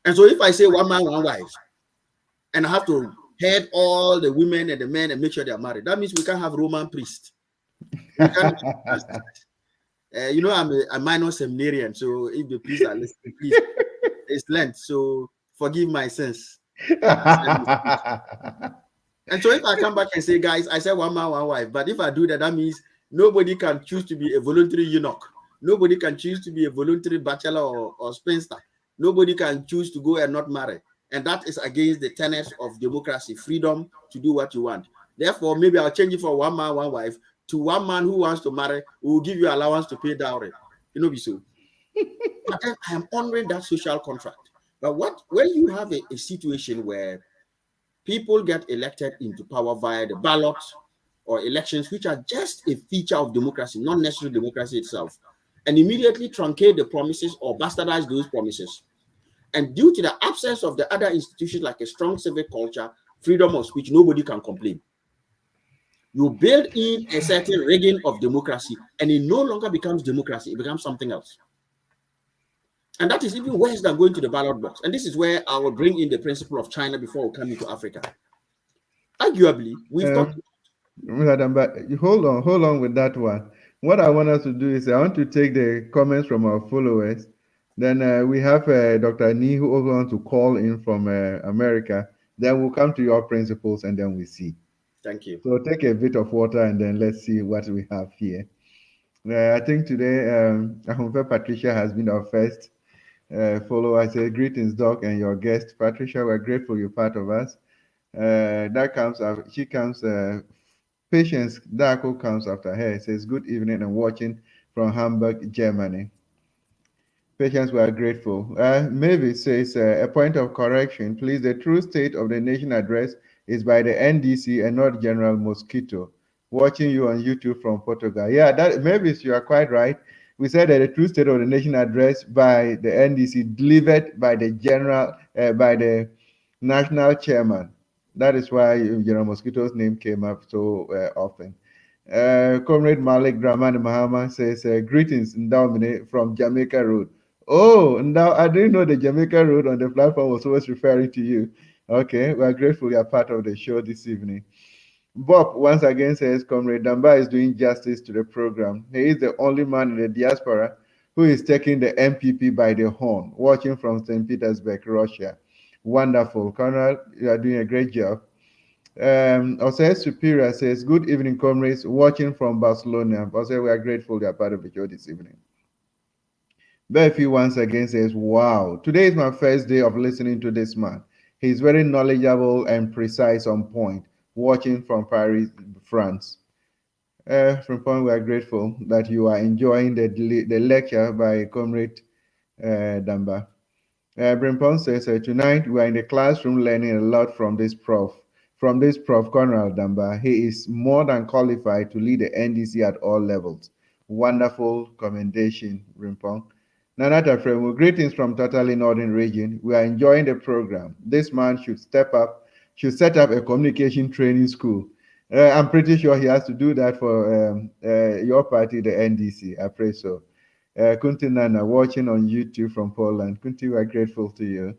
And so if I say one man, one wife, and I have to head all the women and the men and make sure they are married, that means we can't have Roman priests. We can't you know, I'm a minor seminarian, so if the priests are listening, please, it's Lent, so forgive my sins. And so if I come back and say, guys, I said one man, one wife, but if I do that, that means nobody can choose to be a voluntary eunuch. Nobody can choose to be a voluntary bachelor or spinster. Nobody can choose to go and not marry. And that is against the tenets of democracy, freedom to do what you want. Therefore, maybe I'll change it from one man, one wife to one man who wants to marry, who will give you allowance to pay dowry. You know, be so. But then I am honoring that social contract. But when you have a situation where people get elected into power via the ballot or elections, which are just a feature of democracy, not necessarily democracy itself, and immediately truncate the promises or bastardize those promises. And due to the absence of the other institutions like a strong civic culture, freedom of speech, nobody can complain. You build in a certain rigging of democracy, and it no longer becomes democracy, it becomes something else. And that is even worse than going to the ballot box. And this is where I will bring in the principle of China before we come into Africa. Arguably, we've talked. Hold on with that one. What I want us to do is I want to take the comments from our followers. Then we have Dr. Nee who also wants to call in from America. Then we'll come to your principles and then we see. Thank you. So take a bit of water and then let's see what we have here. I think today, Patricia has been our first follower. I say, greetings, Doc, and your guest, Patricia. We're grateful you're part of us. That comes after, she comes, Patience Darko comes after her. It says, good evening and watching from Hamburg, Germany. Patience, we are grateful. Mavis says, a point of correction, please. The true state of the nation address is by the NDC and not General Mosquito. Watching you on YouTube from Portugal. Yeah, that Mavis, you are quite right. We said that the true state of the nation address by the NDC delivered by the general, by the national chairman. That is why General Mosquito's name came up so often. Comrade Malik Dramani Mahama says, greetings, Ndaumine from Jamaica Road. Oh, now I didn't know the Jamaica Road on the platform was always referring to you. Okay, we are grateful you are part of the show this evening. Bob once again says, Comrade Damba is doing justice to the program. He is the only man in the diaspora who is taking the MPP by the horn, watching from St. Petersburg, Russia. Wonderful. Conrad, you are doing a great job. Ose Superior says, good evening, comrades, watching from Barcelona. Ose, we are grateful you are part of the show this evening. Befi once again says, wow, today is my first day of listening to this man. He's very knowledgeable and precise on point, watching from Paris, France. From point, we are grateful that you are enjoying the lecture by Comrade Damba. Brimpon says, tonight we are in the classroom learning a lot from this prof. From this Prof. Conrad Damba. He is more than qualified to lead the NDC at all levels. Wonderful commendation, Brimpon. Nanata Fremu, greetings from totally northern region. We are enjoying the program. This man should step up, should set up a communication training school. I'm pretty sure he has to do that for your party, the NDC. I pray so. Kunti Nana, watching on YouTube from Poland. Kunti, we're grateful to you.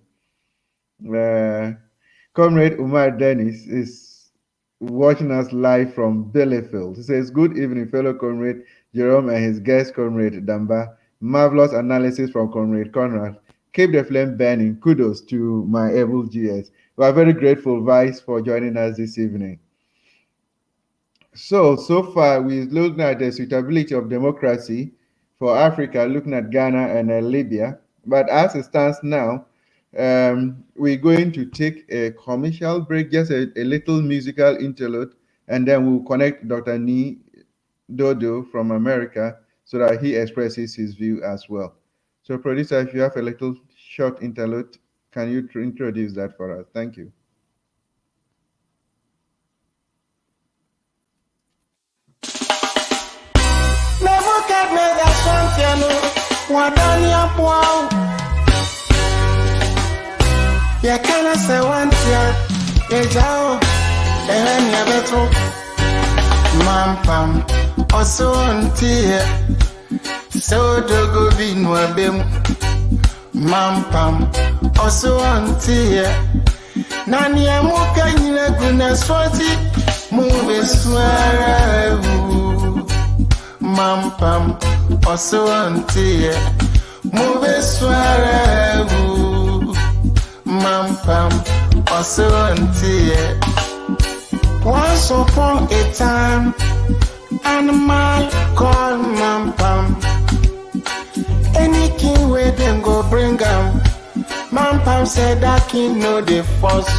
Comrade Umar Dennis is watching us live from Bielefeld. He says, good evening, fellow Comrade Jerome and his guest, Comrade Damba. Marvelous analysis from Comrade Conrad. Keep the flame burning. Kudos to my able GS. We are very grateful, Vice, for joining us this evening. So far, we're looking at the suitability of democracy for Africa, looking at Ghana and Libya. But as it stands now, we're going to take a commercial break, just a little musical interlude, and then we'll connect Dr. Ni Dodo from America so that he expresses his view as well. So, producer, if you have a little short interlude, can you introduce that for us? Thank you. Ya kana se wantia ye jao ewen ya beto mampam oso ontie so dogo vinwa bem mampam oso ontie nani amuka nyina guna swati move swara mampam oso ontie move swara Mampam, also until once upon a time, animal called Mampam. Any king where them go bring him. Mampam said that king know the force.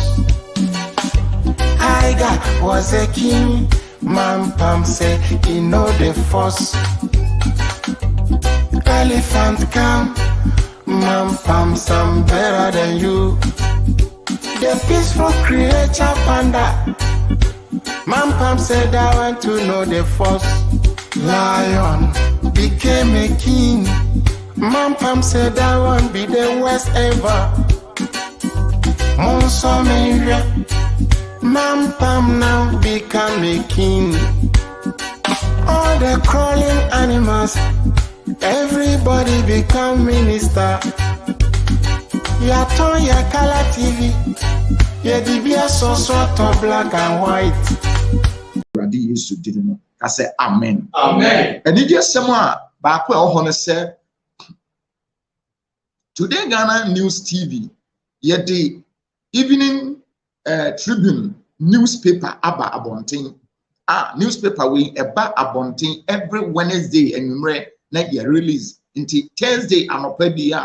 Iga was a king. Mampam said he know the force. Elephant come. Mampam, some better than you. The peaceful creature panda. Mampam said I want to know the force. Lion became a king. Mampam said I want be the worst ever. Monsomeria. Mampam now become a king. All the crawling animals. Everybody become minister. Ya turn your color TV. Ya dibia so black and white. Radi Yesu didn't. I say amen. Amen. And it just someone back where I say today Ghana News TV. Yet the evening Tribune newspaper aba abonting. Newspaper we aba abonting every Wednesday and remember. Na year release until Thursday anopa bia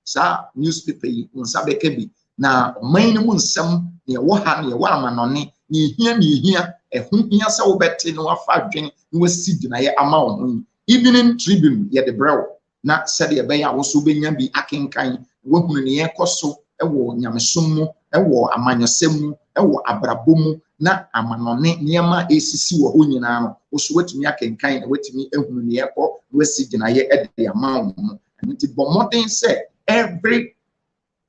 sa newspaper yi unsa beka bi na man mu nsam ne wo ha ne wo amanone ne hia ehun hia sa wo bete no afa dwen no wasi di na ye ama wo evening Tribune ye de brew na said ye be ya wo so benya bi akenkan wo hunu ne ye koso ewo nyamesom mu ewo amanyosem mu ewo abrabom na amanone niema esisi wo ho nyina no wo so watumi akenkan na watumi ehunu ne ye ko wasi gina ye ede amount no nti bomodin say every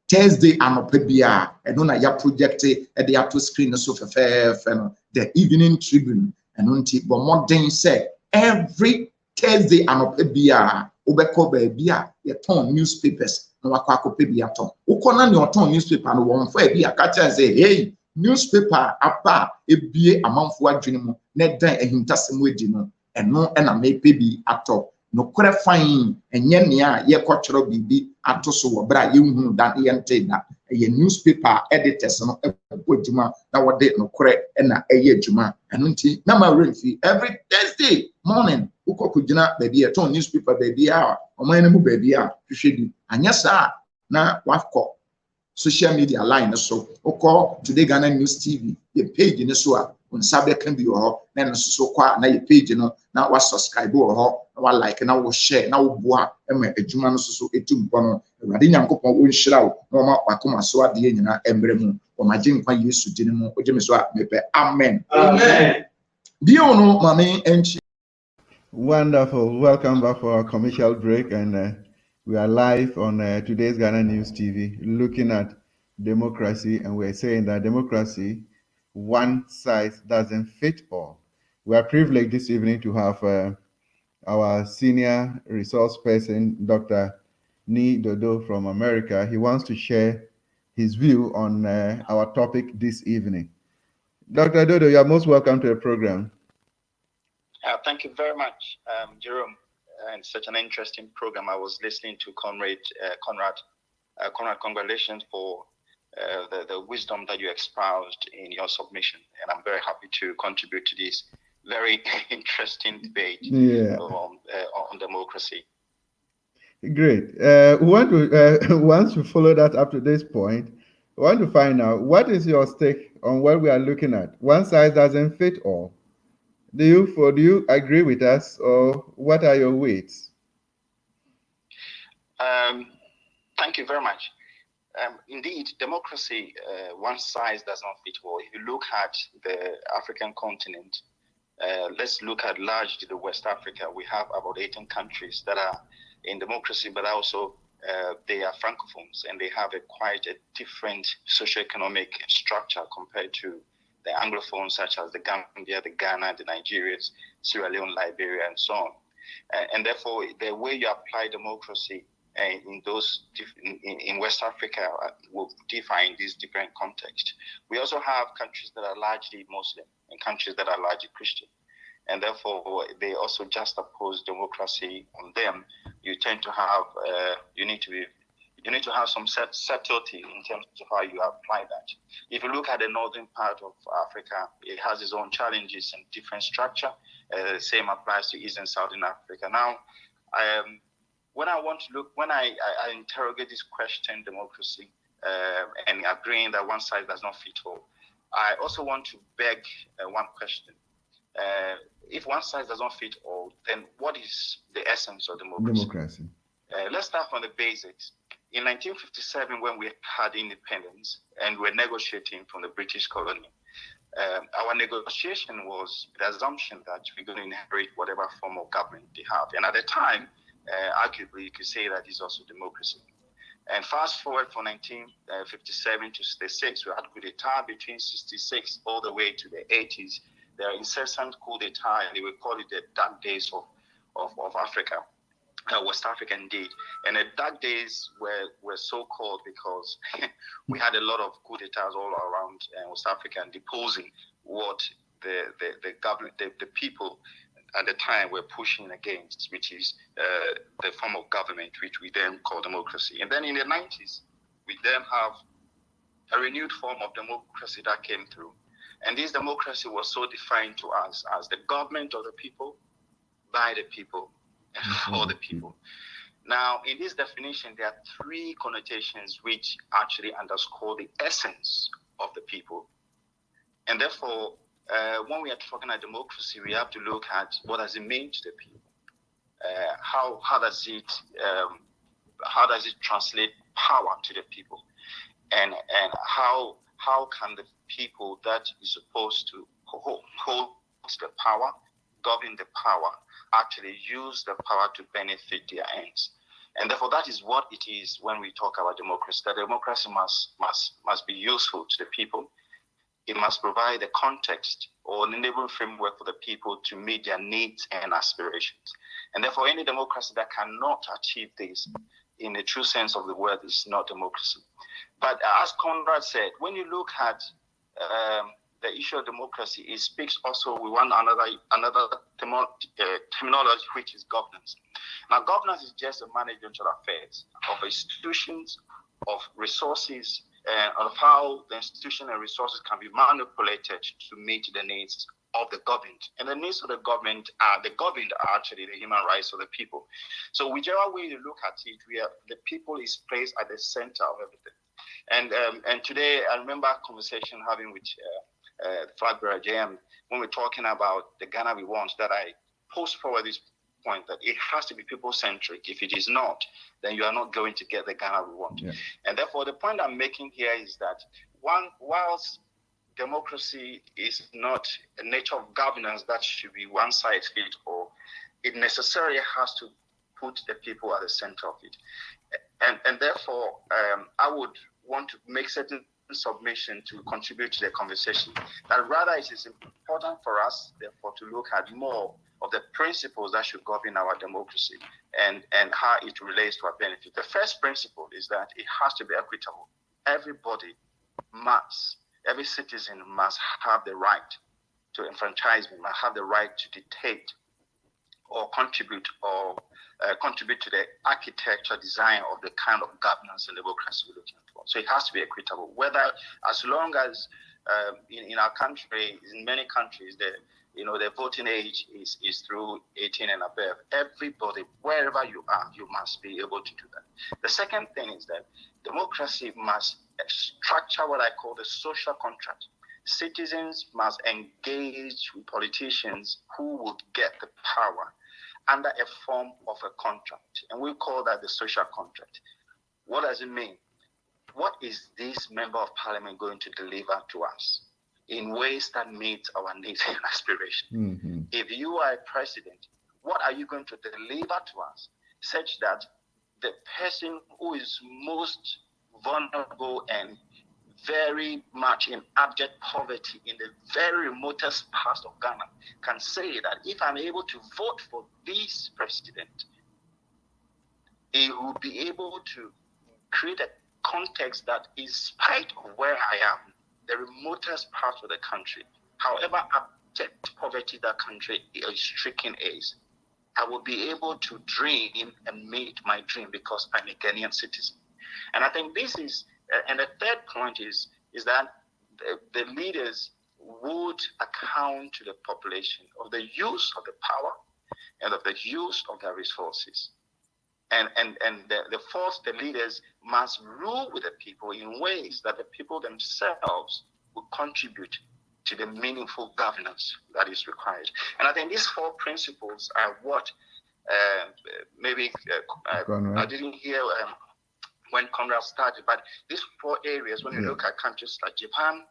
Thursday anopa bia eno na ya project ede ato screen so fefefe no the evening Tribune eno nti bomodin say every Thursday anopa bia obeko ba bia ye ton newspapers na wakwa akope bia ton ukona ne oton newspaper no won fa bia ka say hey newspaper apa ebie amanfo adwene mu na dan ahintasem edi no eno na mepe bi ato no kore fine enye ne a ye kwotworo bibi ato so wo bra ye hunu dan ye nte da ye newspaper editors no ebodjuma na wode no kore na eye adwuma eno nti na ma renfi every Thursday morning ukokugina baby e ton newspaper baby a oman mu baby a hwehwedi anya sa na wafko social media line so oko Today Ghana News TV ye page ni so a unsabe kan bi ho na no so kwa na ye page no na wa subscribe ho na wa like na wo share na wo boa ema adwuma no so etumpo no awade nyankopon wo nhira wo na ma wakoma so ade nyina embre mu o magye nkwa Yesu dine mu o gye so a mepe amen. Amen. Bio no mame enchi. Wonderful. Welcome back for our commercial break, and we are live on Today's Ghana News TV looking at democracy, and we're saying that democracy one size doesn't fit all. We are privileged this evening to have our senior resource person, Dr. Ni Dodo from America. He wants to share his view on our topic this evening. Dr. Dodo, you are most welcome to the program. Thank you very much, Jerome. And such an interesting program. I was listening to Conrad. Conrad, congratulations for the wisdom that you espoused in your submission. And I'm very happy to contribute to this very interesting debate on democracy. Great. We want to once you follow that up to this point, we want to find out what is your stake on what we are looking at. One size doesn't fit all. Do you agree with us, or what are your weights? Thank you very much. Indeed, democracy, one size does not fit all. If you look at the African continent, let's look at largely the West Africa. We have about 18 countries that are in democracy, but also they are francophones, and they have quite a different socioeconomic structure compared to the Anglophones, such as the Gambia, the Ghana, the Nigerians, Sierra Leone, Liberia, and so on. And therefore, the way you apply democracy in West Africa will differ in these different contexts. We also have countries that are largely Muslim and countries that are largely Christian, and therefore they also juxtapose democracy on them. You tend to have you need to have some subtlety in terms of how you apply that. If you look at the northern part of Africa, it has its own challenges and different structure. The same applies to East and Southern Africa. Now, when I interrogate this question, democracy, and agreeing that one size does not fit all, I also want to beg one question. If one size does not fit all, then what is the essence of democracy? Let's start from the basics. In 1957, when we had independence and we're negotiating from the British colony, our negotiation was the assumption that we're going to inherit whatever form of government they have. And at the time, arguably, you could say that is also democracy. And fast forward from 1957 to 66, we had coup d'etat between 66 all the way to the 80s. There are incessant coup d'etat, and they will call it the dark days of Africa. West Africa indeed. And the dark days were so called because we had a lot of coup d'etats all around West Africa and deposing what the government, the people at the time were pushing against, which is the form of government which we then call democracy. And then in the 90s, we then have a renewed form of democracy that came through. And this democracy was so defined to us as the government of the people, by the people, and for the people. Now, in this definition, there are three connotations which actually underscore the essence of the people. And therefore, when we are talking about democracy, we have to look at what does it mean to the people. How does it translate power to the people, and how can the people that is supposed to hold the power, govern the power, actually use the power to benefit their ends. And therefore, that is what it is when we talk about democracy. That democracy must be useful to the people. It must provide a context or an enabling framework for the people to meet their needs and aspirations. And therefore, any democracy that cannot achieve this in the true sense of the word is not democracy. But as Conrad said, when you look at the issue of democracy, it speaks also with another terminology, which is governance. Now, governance is just a management of affairs, of institutions, of resources, and of how the institution and resources can be manipulated to meet the needs of the government. And the needs of the government are actually the human rights of the people. So whichever way you look at it, the people is placed at the center of everything. And today, I remember a conversation having with Flag Bearer JM when we're talking about the Ghana we want, that I post forward this point that it has to be people-centric. If it is not, then you are not going to get the Ghana we want. Yeah. And therefore, the point I'm making here is that whilst democracy is not a nature of governance that should be one size fits all, it necessarily has to put the people at the center of it. And therefore, I would want to make certain submission to contribute to the conversation. That rather it is important for us, therefore, to look at more of the principles that should govern our democracy and how it relates to our benefit. The first principle is that it has to be equitable. Every citizen must have the right to enfranchisement, must have the right to dictate or contribute to the architecture design of the kind of governance and democracy we're looking for. So it has to be equitable. Whether, as long as in our country, in many countries, the voting age is through 18 and above. Everybody, wherever you are, you must be able to do that. The second thing is that democracy must structure what I call the social contract. Citizens must engage with politicians who would get the power under a form of a contract, and we call that the social contract. What does it mean? What is this member of parliament going to deliver to us in ways that meet our needs and aspirations? Mm-hmm. If you are a president, what are you going to deliver to us such that the person who is most vulnerable and very much in abject poverty in the very remotest parts of Ghana can say that if I'm able to vote for this president, he will be able to create a context that, in spite of where I am, the remotest part of the country, however abject poverty that country is stricken is, I will be able to dream and meet my dream because I'm a Ghanaian citizen. And I think this is, and the third point is that the leaders would account to the population of the use of the power and of the use of their resources. And the fourth, the leaders must rule with the people in ways that the people themselves will contribute to the meaningful governance that is required. And I think these four principles are what I didn't hear when Conrad started, but these four areas, when you look at countries like Japan,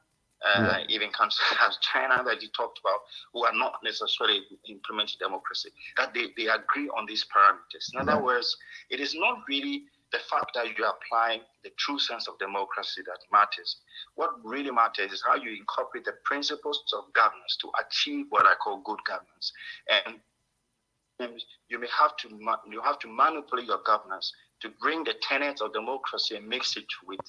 even countries like China that you talked about, who are not necessarily implementing democracy, that they agree on these parameters. In other words, it is not really the fact that you apply the true sense of democracy that matters. What really matters is how you incorporate the principles of governance to achieve what I call good governance. And you have to manipulate your governance to bring the tenets of democracy and mix it with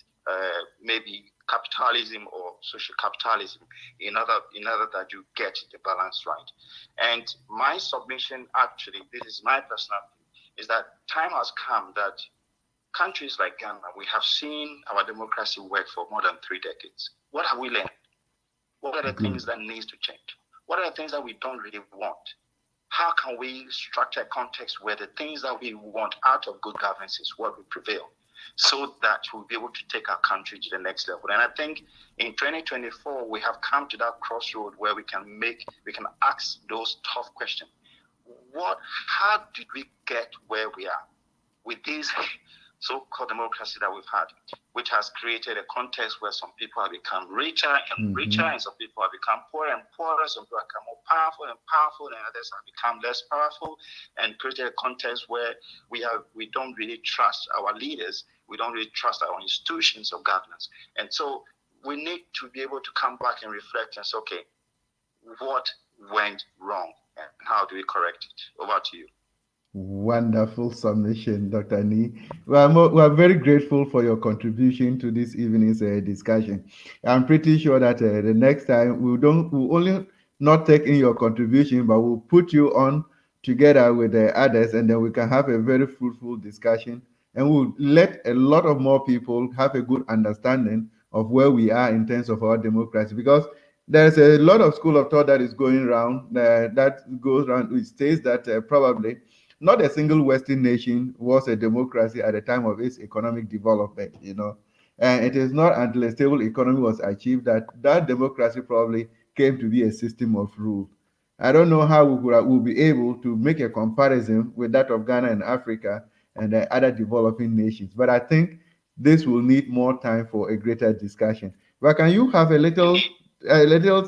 maybe capitalism or social capitalism in order that you get the balance right. And my submission, actually, this is my personal view, is that time has come that countries like Ghana, we have seen our democracy work for more than 3 decades. What have we learned? What are the things that needs to change? What are the things that we don't really want? How can we structure a context where the things that we want out of good governance is what will prevail, so that we'll be able to take our country to the next level? And I think in 2024, we have come to that crossroad where we can ask those tough questions. How did we get where we are with these so-called democracy that we've had, which has created a context where some people have become richer and richer, and some people have become poorer and poorer, some people have become more powerful and powerful, and others have become less powerful, and created a context where we don't really trust our leaders, we don't really trust our institutions of governance. And so we need to be able to come back and reflect and say, okay, what went wrong and how do we correct it? Over to you. Wonderful submission, Dr. Nee. We are very grateful for your contribution to this evening's discussion. I'm pretty sure that the next time we'll only not take in your contribution, but we'll put you on together with the others, and then we can have a very fruitful discussion, and we'll let a lot of more people have a good understanding of where we are in terms of our democracy, because there's a lot of school of thought that is going around that goes around, which states that probably not a single Western nation was a democracy at the time of its economic development, and it is not until a stable economy was achieved that democracy probably came to be a system of rule. I don't know how we'll be able to make a comparison with that of Ghana and Africa and the other developing nations, but I think this will need more time for a greater discussion. But can you have a little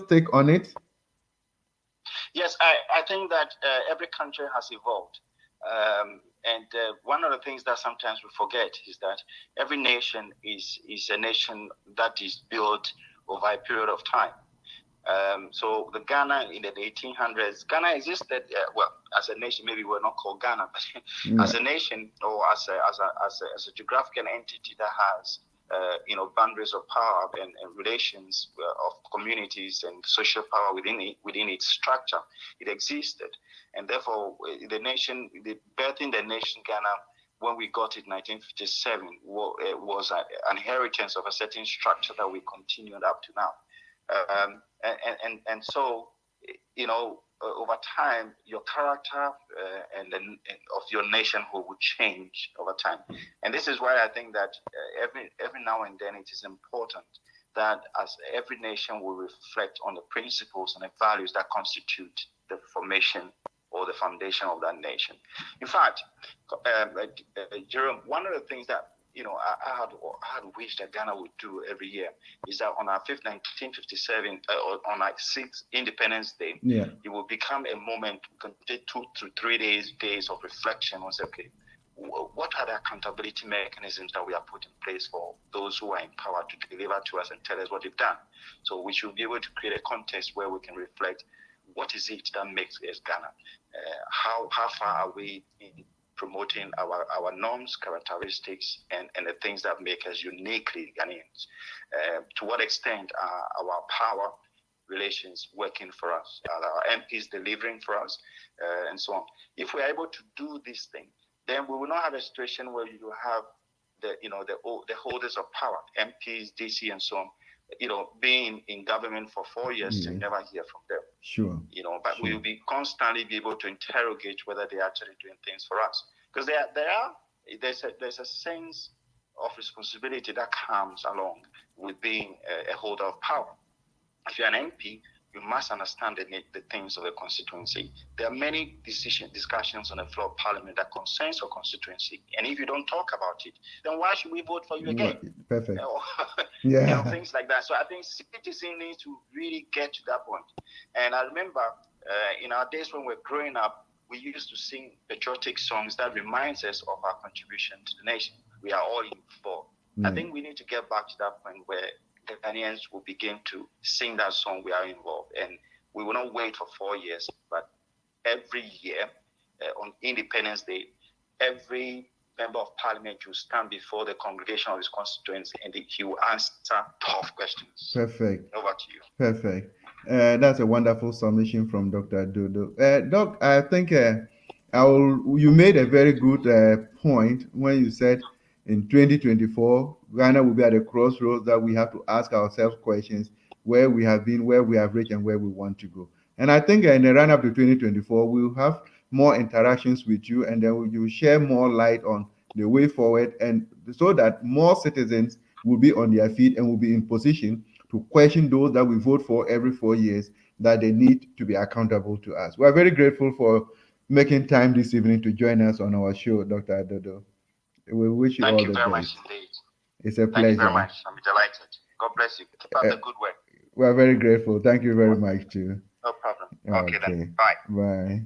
take on it? Yes, I think that every country has evolved. One of the things that sometimes we forget is that every nation is a nation that is built over a period of time. So the Ghana in the 1800s, Ghana existed, well, as a nation. Maybe we're not called Ghana, but as a nation, or as a geographical entity that has boundaries of power and relations of communities and social power within its structure. It existed, and therefore the birthing the nation Ghana, when we got it in 1957, was an inheritance of a certain structure that we continued up to now. And so, over time, your character of your nationhood will change over time. And this is why I think that every now and then it is important that as every nation will reflect on the principles and the values that constitute the formation or the foundation of that nation. In fact, Jerome, one of the things that I had wished that Ghana would do every year is that on our 5th 1957, on our 6th Independence Day, it will become a moment. We can take 2 to 3 days of reflection and say, okay, what are the accountability mechanisms that we have put in place for those who are in power to deliver to us and tell us what they've done? So we should be able to create a context where we can reflect what is it that makes us Ghana? How far are we in promoting our norms, characteristics, and the things that make us uniquely Ghanaians? To what extent are our power relations working for us? Are our MPs delivering for us? And so on. If we're able to do these things, then we will not have a situation where you have the holders of power, MPs, DC, and so on, being in government for 4 years and never hear from them. Sure. But we will constantly be able to interrogate whether they're actually doing things for us. Because there's a sense of responsibility that comes along with being a holder of power. If you're an MP, you must understand the things of the constituency. There are many discussions on the floor of Parliament that concerns your constituency. And if you don't talk about it, then why should we vote for you again? Perfect. Things like that. So I think citizens need to really get to that point. And I remember in our days when we were growing up, we used to sing patriotic songs that reminds us of our contribution to the nation. We are all involved. I think we need to get back to that point where the Ghanaians will begin to sing that song, we are involved. And we will not wait for 4 years, but every year on Independence Day, every member of Parliament will stand before the congregation of his constituents and he will answer tough questions. Perfect. Over to you. Perfect. That's a wonderful submission from Dr. Dodo. Doc, I think you made a very good point when you said in 2024, Ghana will be at a crossroads that we have to ask ourselves questions where we have been, where we have reached, and where we want to go. And I think in the run-up to 2024, we'll have more interactions with you, and then you share more light on the way forward, and so that more citizens will be on their feet and will be in position to question those that we vote for every 4 years, that they need to be accountable to us. We're very grateful for making time this evening to join us on our show, Dr. Dodo. We wish you all the best. Thank you very much indeed. It's a pleasure. Thank you very much. I'm delighted. God bless you. Keep up the good work. We're very grateful. Thank you very much, too. No problem. Okay then. Bye. Bye.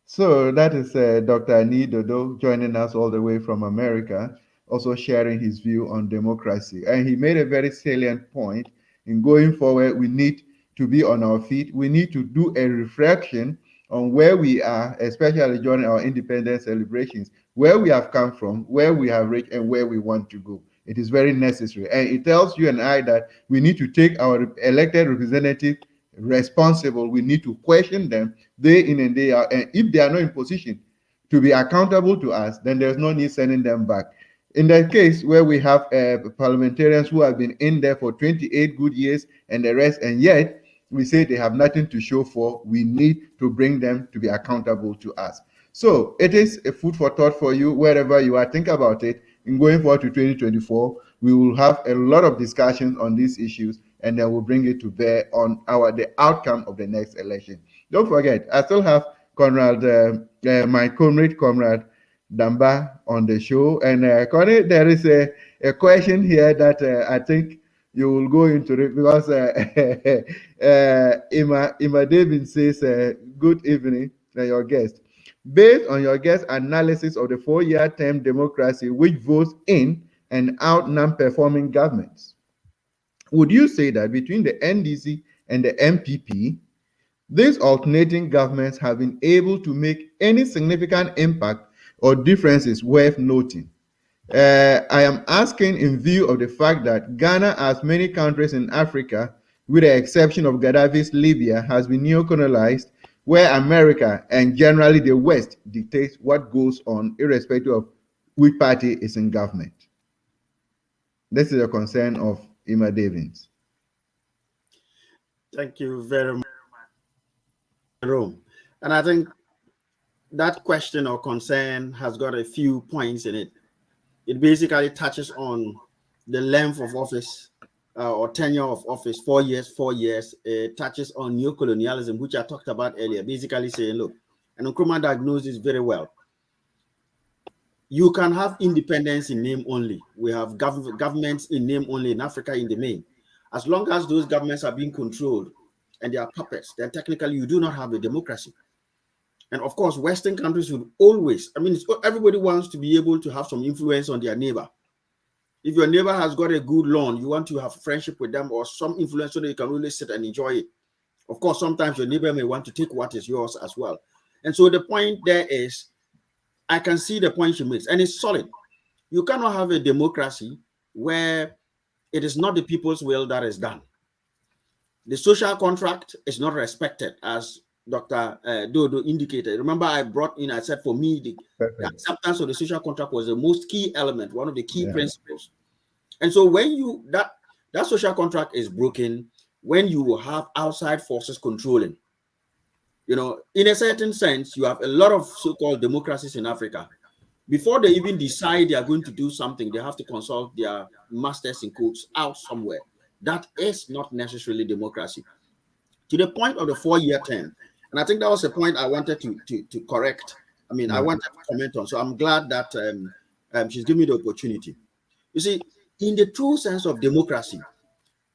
So that is Dr. Ani Dodo joining us all the way from America, also sharing his view on democracy. And he made a very salient point. In going forward, we need to be on our feet. We need to do a reflection on where we are, especially during our independence celebrations, where we have come from, where we have reached, and where we want to go. It is very necessary. And it tells you and I that we need to take our elected representatives responsible. We need to question them day in and day out. And if they are not in position to be accountable to us, then there's no need sending them back. In that case, where we have parliamentarians who have been in there for 28 good years and the rest, and yet we say they have nothing to show for, we need to bring them to be accountable to us. So it is a food for thought for you wherever you are. Think about it. In going forward to 2024, we will have a lot of discussions on these issues, and then we'll bring it to bear on the outcome of the next election. Don't forget, I still have Conrad, my comrade Damba on the show. And Connie, there is a question here that I think you will go into it, because Ima David says, good evening, your guest. Based on your guest analysis of the 4-year term democracy, which votes in and out non-performing governments, would you say that between the NDC and the MPP, these alternating governments have been able to make any significant impact or differences worth noting? I am asking in view of the fact that Ghana, as many countries in Africa, with the exception of Gaddafi's Libya, has been neo-colonized, where America and generally the West dictates what goes on, irrespective of which party is in government. This is a concern of Emma Davins. Thank you very much, Jerome. And I think that question or concern has got a few points in it. It basically touches on the length of office or tenure of office, 4 years, 4 years. It touches on neocolonialism, which I talked about earlier, basically saying, look, and Nkrumah diagnosed this very well. You can have independence in name only. We have governments in name only in Africa in the main. As long as those governments are being controlled and they are puppets, then technically you do not have a democracy. And of course, Western countries would always, I mean, everybody wants to be able to have some influence on their neighbor. If your neighbor has got a good loan, you want to have friendship with them or some influence so that you can really sit and enjoy it. Of course, sometimes your neighbor may want to take what is yours as well. And so the point there is, I can see the point she makes, and it's solid. You cannot have a democracy where it is not the people's will that is done. The social contract is not respected, as Dr. Dodo indicated. Remember, I brought in, I said for me, the acceptance of the social contract was the most key element, one of the key principles. And so when you, that social contract is broken, when you have outside forces controlling, you know, in a certain sense, you have a lot of so-called democracies in Africa. Before they even decide they are going to do something, they have to consult their masters in quotes out somewhere. That is not necessarily democracy. To the point of the 4-year term, and I think that was a point I wanted to correct. I mean, I wanted to comment on. So I'm glad that she's given me the opportunity. You see, in the true sense of democracy,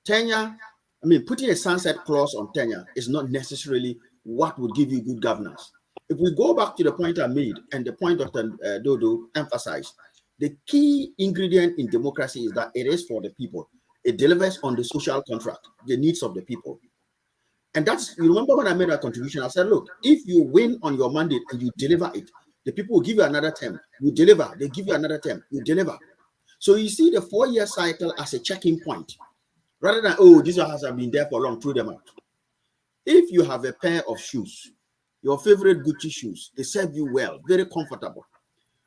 tenure, I mean, putting a sunset clause on tenure is not necessarily what would give you good governance. If we go back to the point I made and the point Dr. Dodo emphasized, the key ingredient in democracy is that it is for the people. It delivers on the social contract, the needs of the people. And that's, you remember when I made that contribution, I said, look, if you win on your mandate and you deliver it, the people will give you another term. You deliver, they give you another term, you deliver. So you see the 4-year cycle as a checking point, rather than, oh, these ones have been there for long, throw them out. If you have a pair of shoes, your favorite Gucci shoes, they serve you well, very comfortable.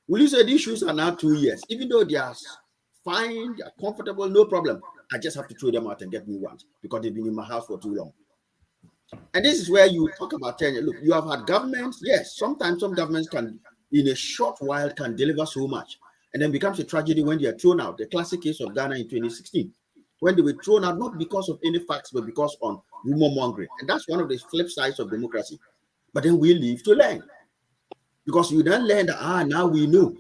Will you say these shoes are now 2 years? Even though they are fine, they are comfortable, no problem. I just have to throw them out and get new ones because they've been in my house for too long. And this is where you talk about tenure. Look, you have had governments. Yes, sometimes some governments can, in a short while, can deliver so much. And then becomes a tragedy when they are thrown out. The classic case of Ghana in 2016, when they were thrown out, not because of any facts, but because on rumor mongering. And that's one of the flip sides of democracy. But then we live to learn. Because you then learn that, now we know.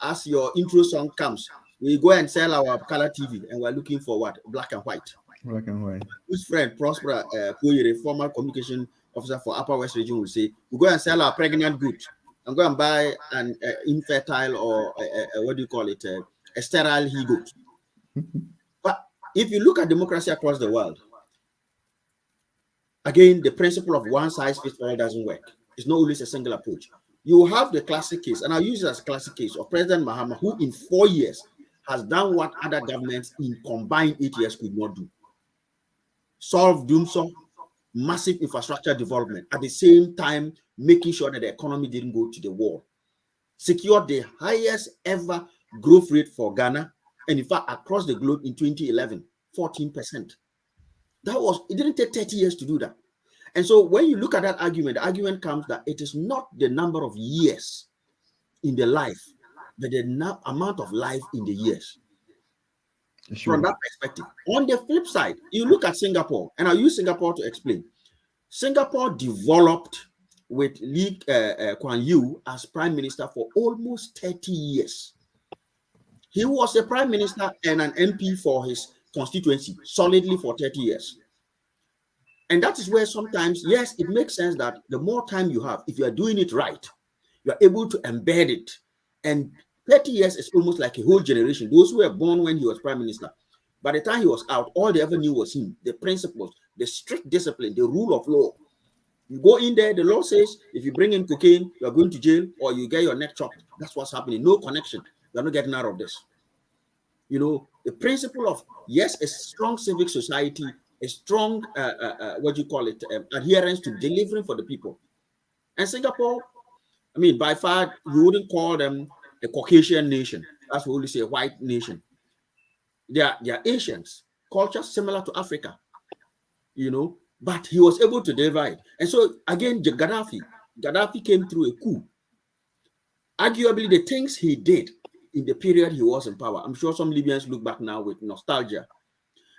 As your intro song comes, we go and sell our color TV and we're looking for what? Black and white. Black and white. Whose friend, Prosper Poyere, former communication officer for Upper West Region, will say, we go and sell our pregnant goods and go and buy an infertile or what do you call it, a sterile he-goat. But if you look at democracy across the world, again, the principle of one size fits all doesn't work. It's not always a single approach. You have the classic case, and I'll use it as a classic case of President Mahama, who in 4 years has done what other governments in combined 8 years could not do. Solve doomsday, massive infrastructure development, at the same time making sure that the economy didn't go to the wall. Secured the highest ever growth rate for Ghana, and in fact across the globe in 2011, 14%. It didn't take 30 years to do that. And so when you look at that argument, the argument comes that it is not the number of years in the life, but the amount of life in the years. Sure. From that perspective. On the flip side, you look at Singapore, and I'll use Singapore to explain. Singapore developed with Lee Kuan Yew as prime minister for almost 30 years. He was a prime minister and an MP for his constituency solidly for 30 years. And that is where sometimes, yes, it makes sense that the more time you have, if you are doing it right, You are able to embed it. And 30 years is almost like a whole generation. Those who were born when he was prime minister, by the time he was out, all they ever knew was him, the principles, the strict discipline, the rule of law. You go in there, the law says if you bring in cocaine, you are going to jail or you get your neck chopped. That's what's happening. No connection. You're not getting out of this. You know, the principle of, yes, a strong civic society, a strong, adherence to delivering for the people. And Singapore, I mean, by far, you wouldn't call them a Caucasian nation. That's what we say, a white nation. They are Asians, culture similar to Africa, you know, but he was able to divide. And so, again, Gaddafi came through a coup. Arguably, the things he did in the period he was in power, I'm sure some Libyans look back now with nostalgia.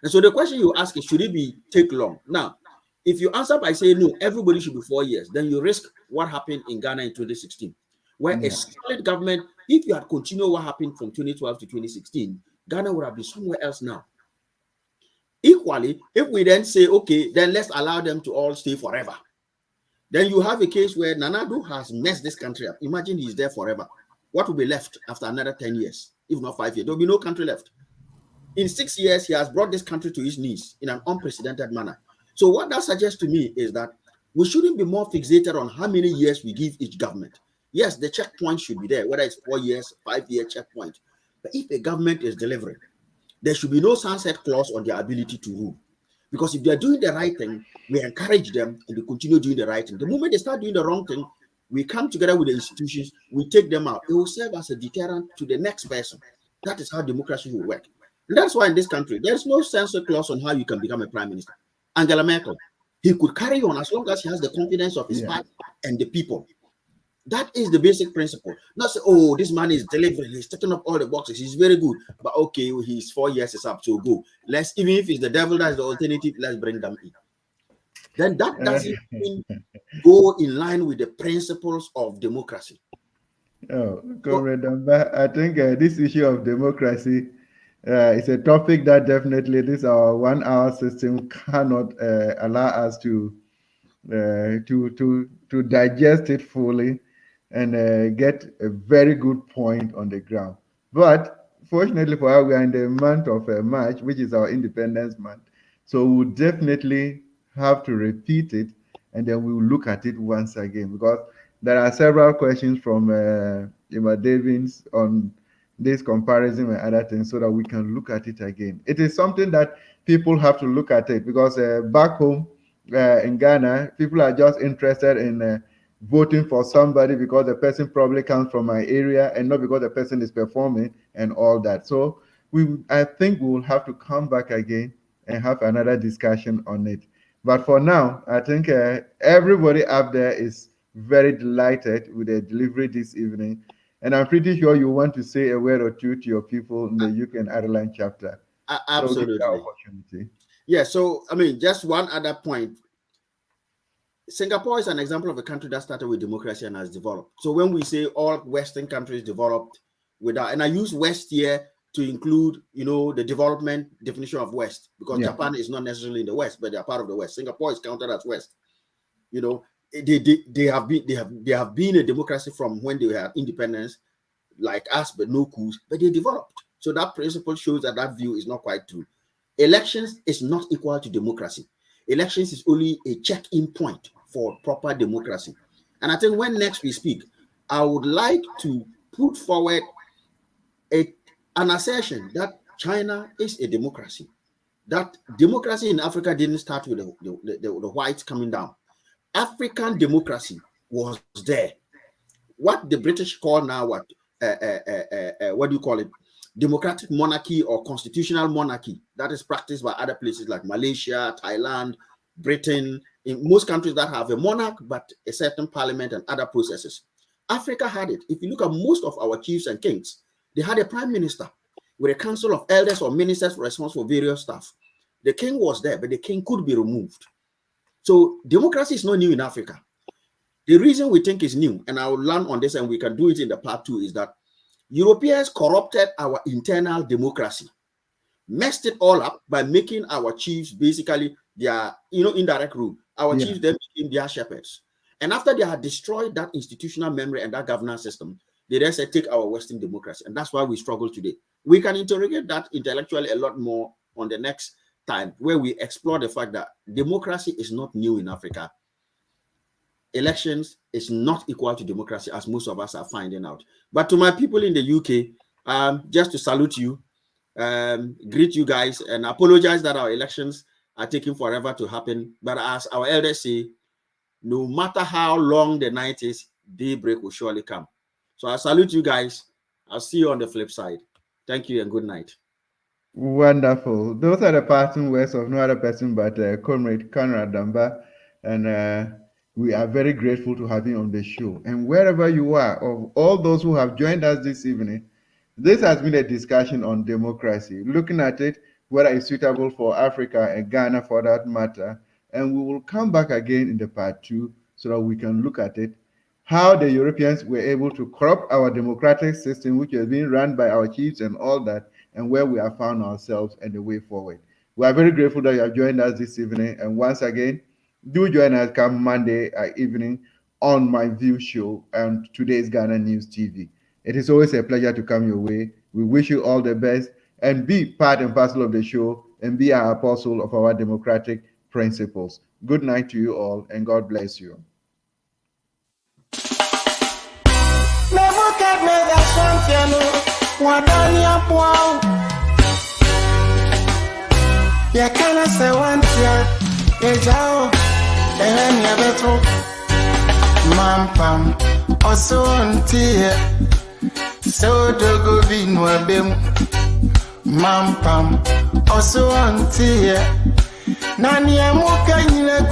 And so the question you ask is, should it take long? Now, if you answer by saying, no, everybody should be 4 years, then you risk what happened in Ghana in 2016, where a solid government, if you had continued what happened from 2012 to 2016, Ghana would have been somewhere else now. Equally, if we then say, okay, then let's allow them to all stay forever, then you have a case where Nana Addo has messed this country up. Imagine he's there forever. What will be left after another 10 years, if not 5 years? There will be no country left. In 6 years, he has brought this country to his knees in an unprecedented manner. So what that suggests to me is that we shouldn't be more fixated on how many years we give each government. Yes, the checkpoint should be there, whether it's 4 years, 5-year checkpoint. But if a government is delivering, there should be no sunset clause on their ability to rule. Because if they're doing the right thing, we encourage them and they continue doing the right thing. The moment they start doing the wrong thing, we come together with the institutions, we take them out. It will serve as a deterrent to the next person. That is how democracy will work. And that's why in this country, there's no sunset clause on how you can become a prime minister. Angela Merkel, he could carry on as long as he has the confidence of his party and the people. That is the basic principle. Not say, oh, this man is delivering, he's taking up all the boxes, he's very good. But okay, his 4 years is up, so go. Let's, even if it's the devil that's the alternative, let's bring them in. Then that doesn't go in line with the principles of democracy. Oh, Comrade Damba, I think this issue of democracy is a topic that definitely this our 1 hour system cannot allow us to digest it fully and get a very good point on the ground. But fortunately for us, we are in the month of March, which is our Independence Month. So we'll definitely have to repeat it, and then we will look at it once again, because there are several questions from Davins on this comparison and other things, so that we can look at it again. It is something that people have to look at it, because back home in Ghana, people are just interested in voting for somebody because the person probably comes from my area and not because the person is performing and all that. So I think we will have to come back again and have another discussion on it. But for now, I think everybody up there is very delighted with the delivery this evening. And I'm pretty sure you want to say a word or two to your people in the UK and Ireland chapter. Absolutely. So opportunity. Yeah, so, I mean, just one other point. Singapore is an example of a country that started with democracy and has developed. So when we say all Western countries developed without, and I use West here to include, you know, the development definition of West, because Japan is not necessarily in the West, but they are part of the West. Singapore is counted as West. You know, they have been a democracy from when they had independence, like us, but no coups, but they developed. So that principle shows that that view is not quite true. Elections is not equal to democracy. Elections is only a check-in point for proper democracy. And I think when next we speak, I would like to put forward an assertion that China is a democracy. That democracy in Africa didn't start with the whites coming down. African democracy was there. What the British call now, what do you call it? Democratic monarchy or constitutional monarchy, that is practiced by other places like Malaysia, Thailand, Britain, in most countries that have a monarch but a certain parliament and other processes. Africa had it. If you look at most of our chiefs and kings, they had a prime minister with a council of elders or ministers responsible for various stuff. The king was there, but the king could be removed. So democracy is not new in Africa. The reason we think it's new, and I will land on this and we can do it in the part 2, is that Europeans corrupted our internal democracy, messed it all up by making our chiefs basically their, indirect rule. Our chiefs then became their shepherds. And after they had destroyed that institutional memory and that governance system, they then said, take our Western democracy. And that's why we struggle today. We can interrogate that intellectually a lot more on the next time, where we explore the fact that democracy is not new in Africa. Elections is not equal to democracy, as most of us are finding out. But to my people in the UK, just to salute you, greet you guys, and apologize that our elections are taking forever to happen. But as our elders say, no matter how long the night is, daybreak will surely come. So I salute you guys. I'll see you on the flip side. Thank you and good night. Wonderful. Those are the parting words of no other person but Comrade Conrad Damba. And we are very grateful to have him on the show. And wherever you are, of all those who have joined us this evening, this has been a discussion on democracy, looking at it, whether it's suitable for Africa and Ghana for that matter. And we will come back again in the part 2 so that we can look at it, how the Europeans were able to corrupt our democratic system, which has been run by our chiefs and all that, and where we have found ourselves and the way forward. We are very grateful that you have joined us this evening. And once again, do join us come Monday evening on MyView show and Today's Ghana News TV. It is always a pleasure to come your way. We wish you all the best and be part and parcel of the show and be our apostle of our democratic principles. Good night to you all and God bless you. Mampam also untie so dogo binwa bem mampam also untie nani amuka nyina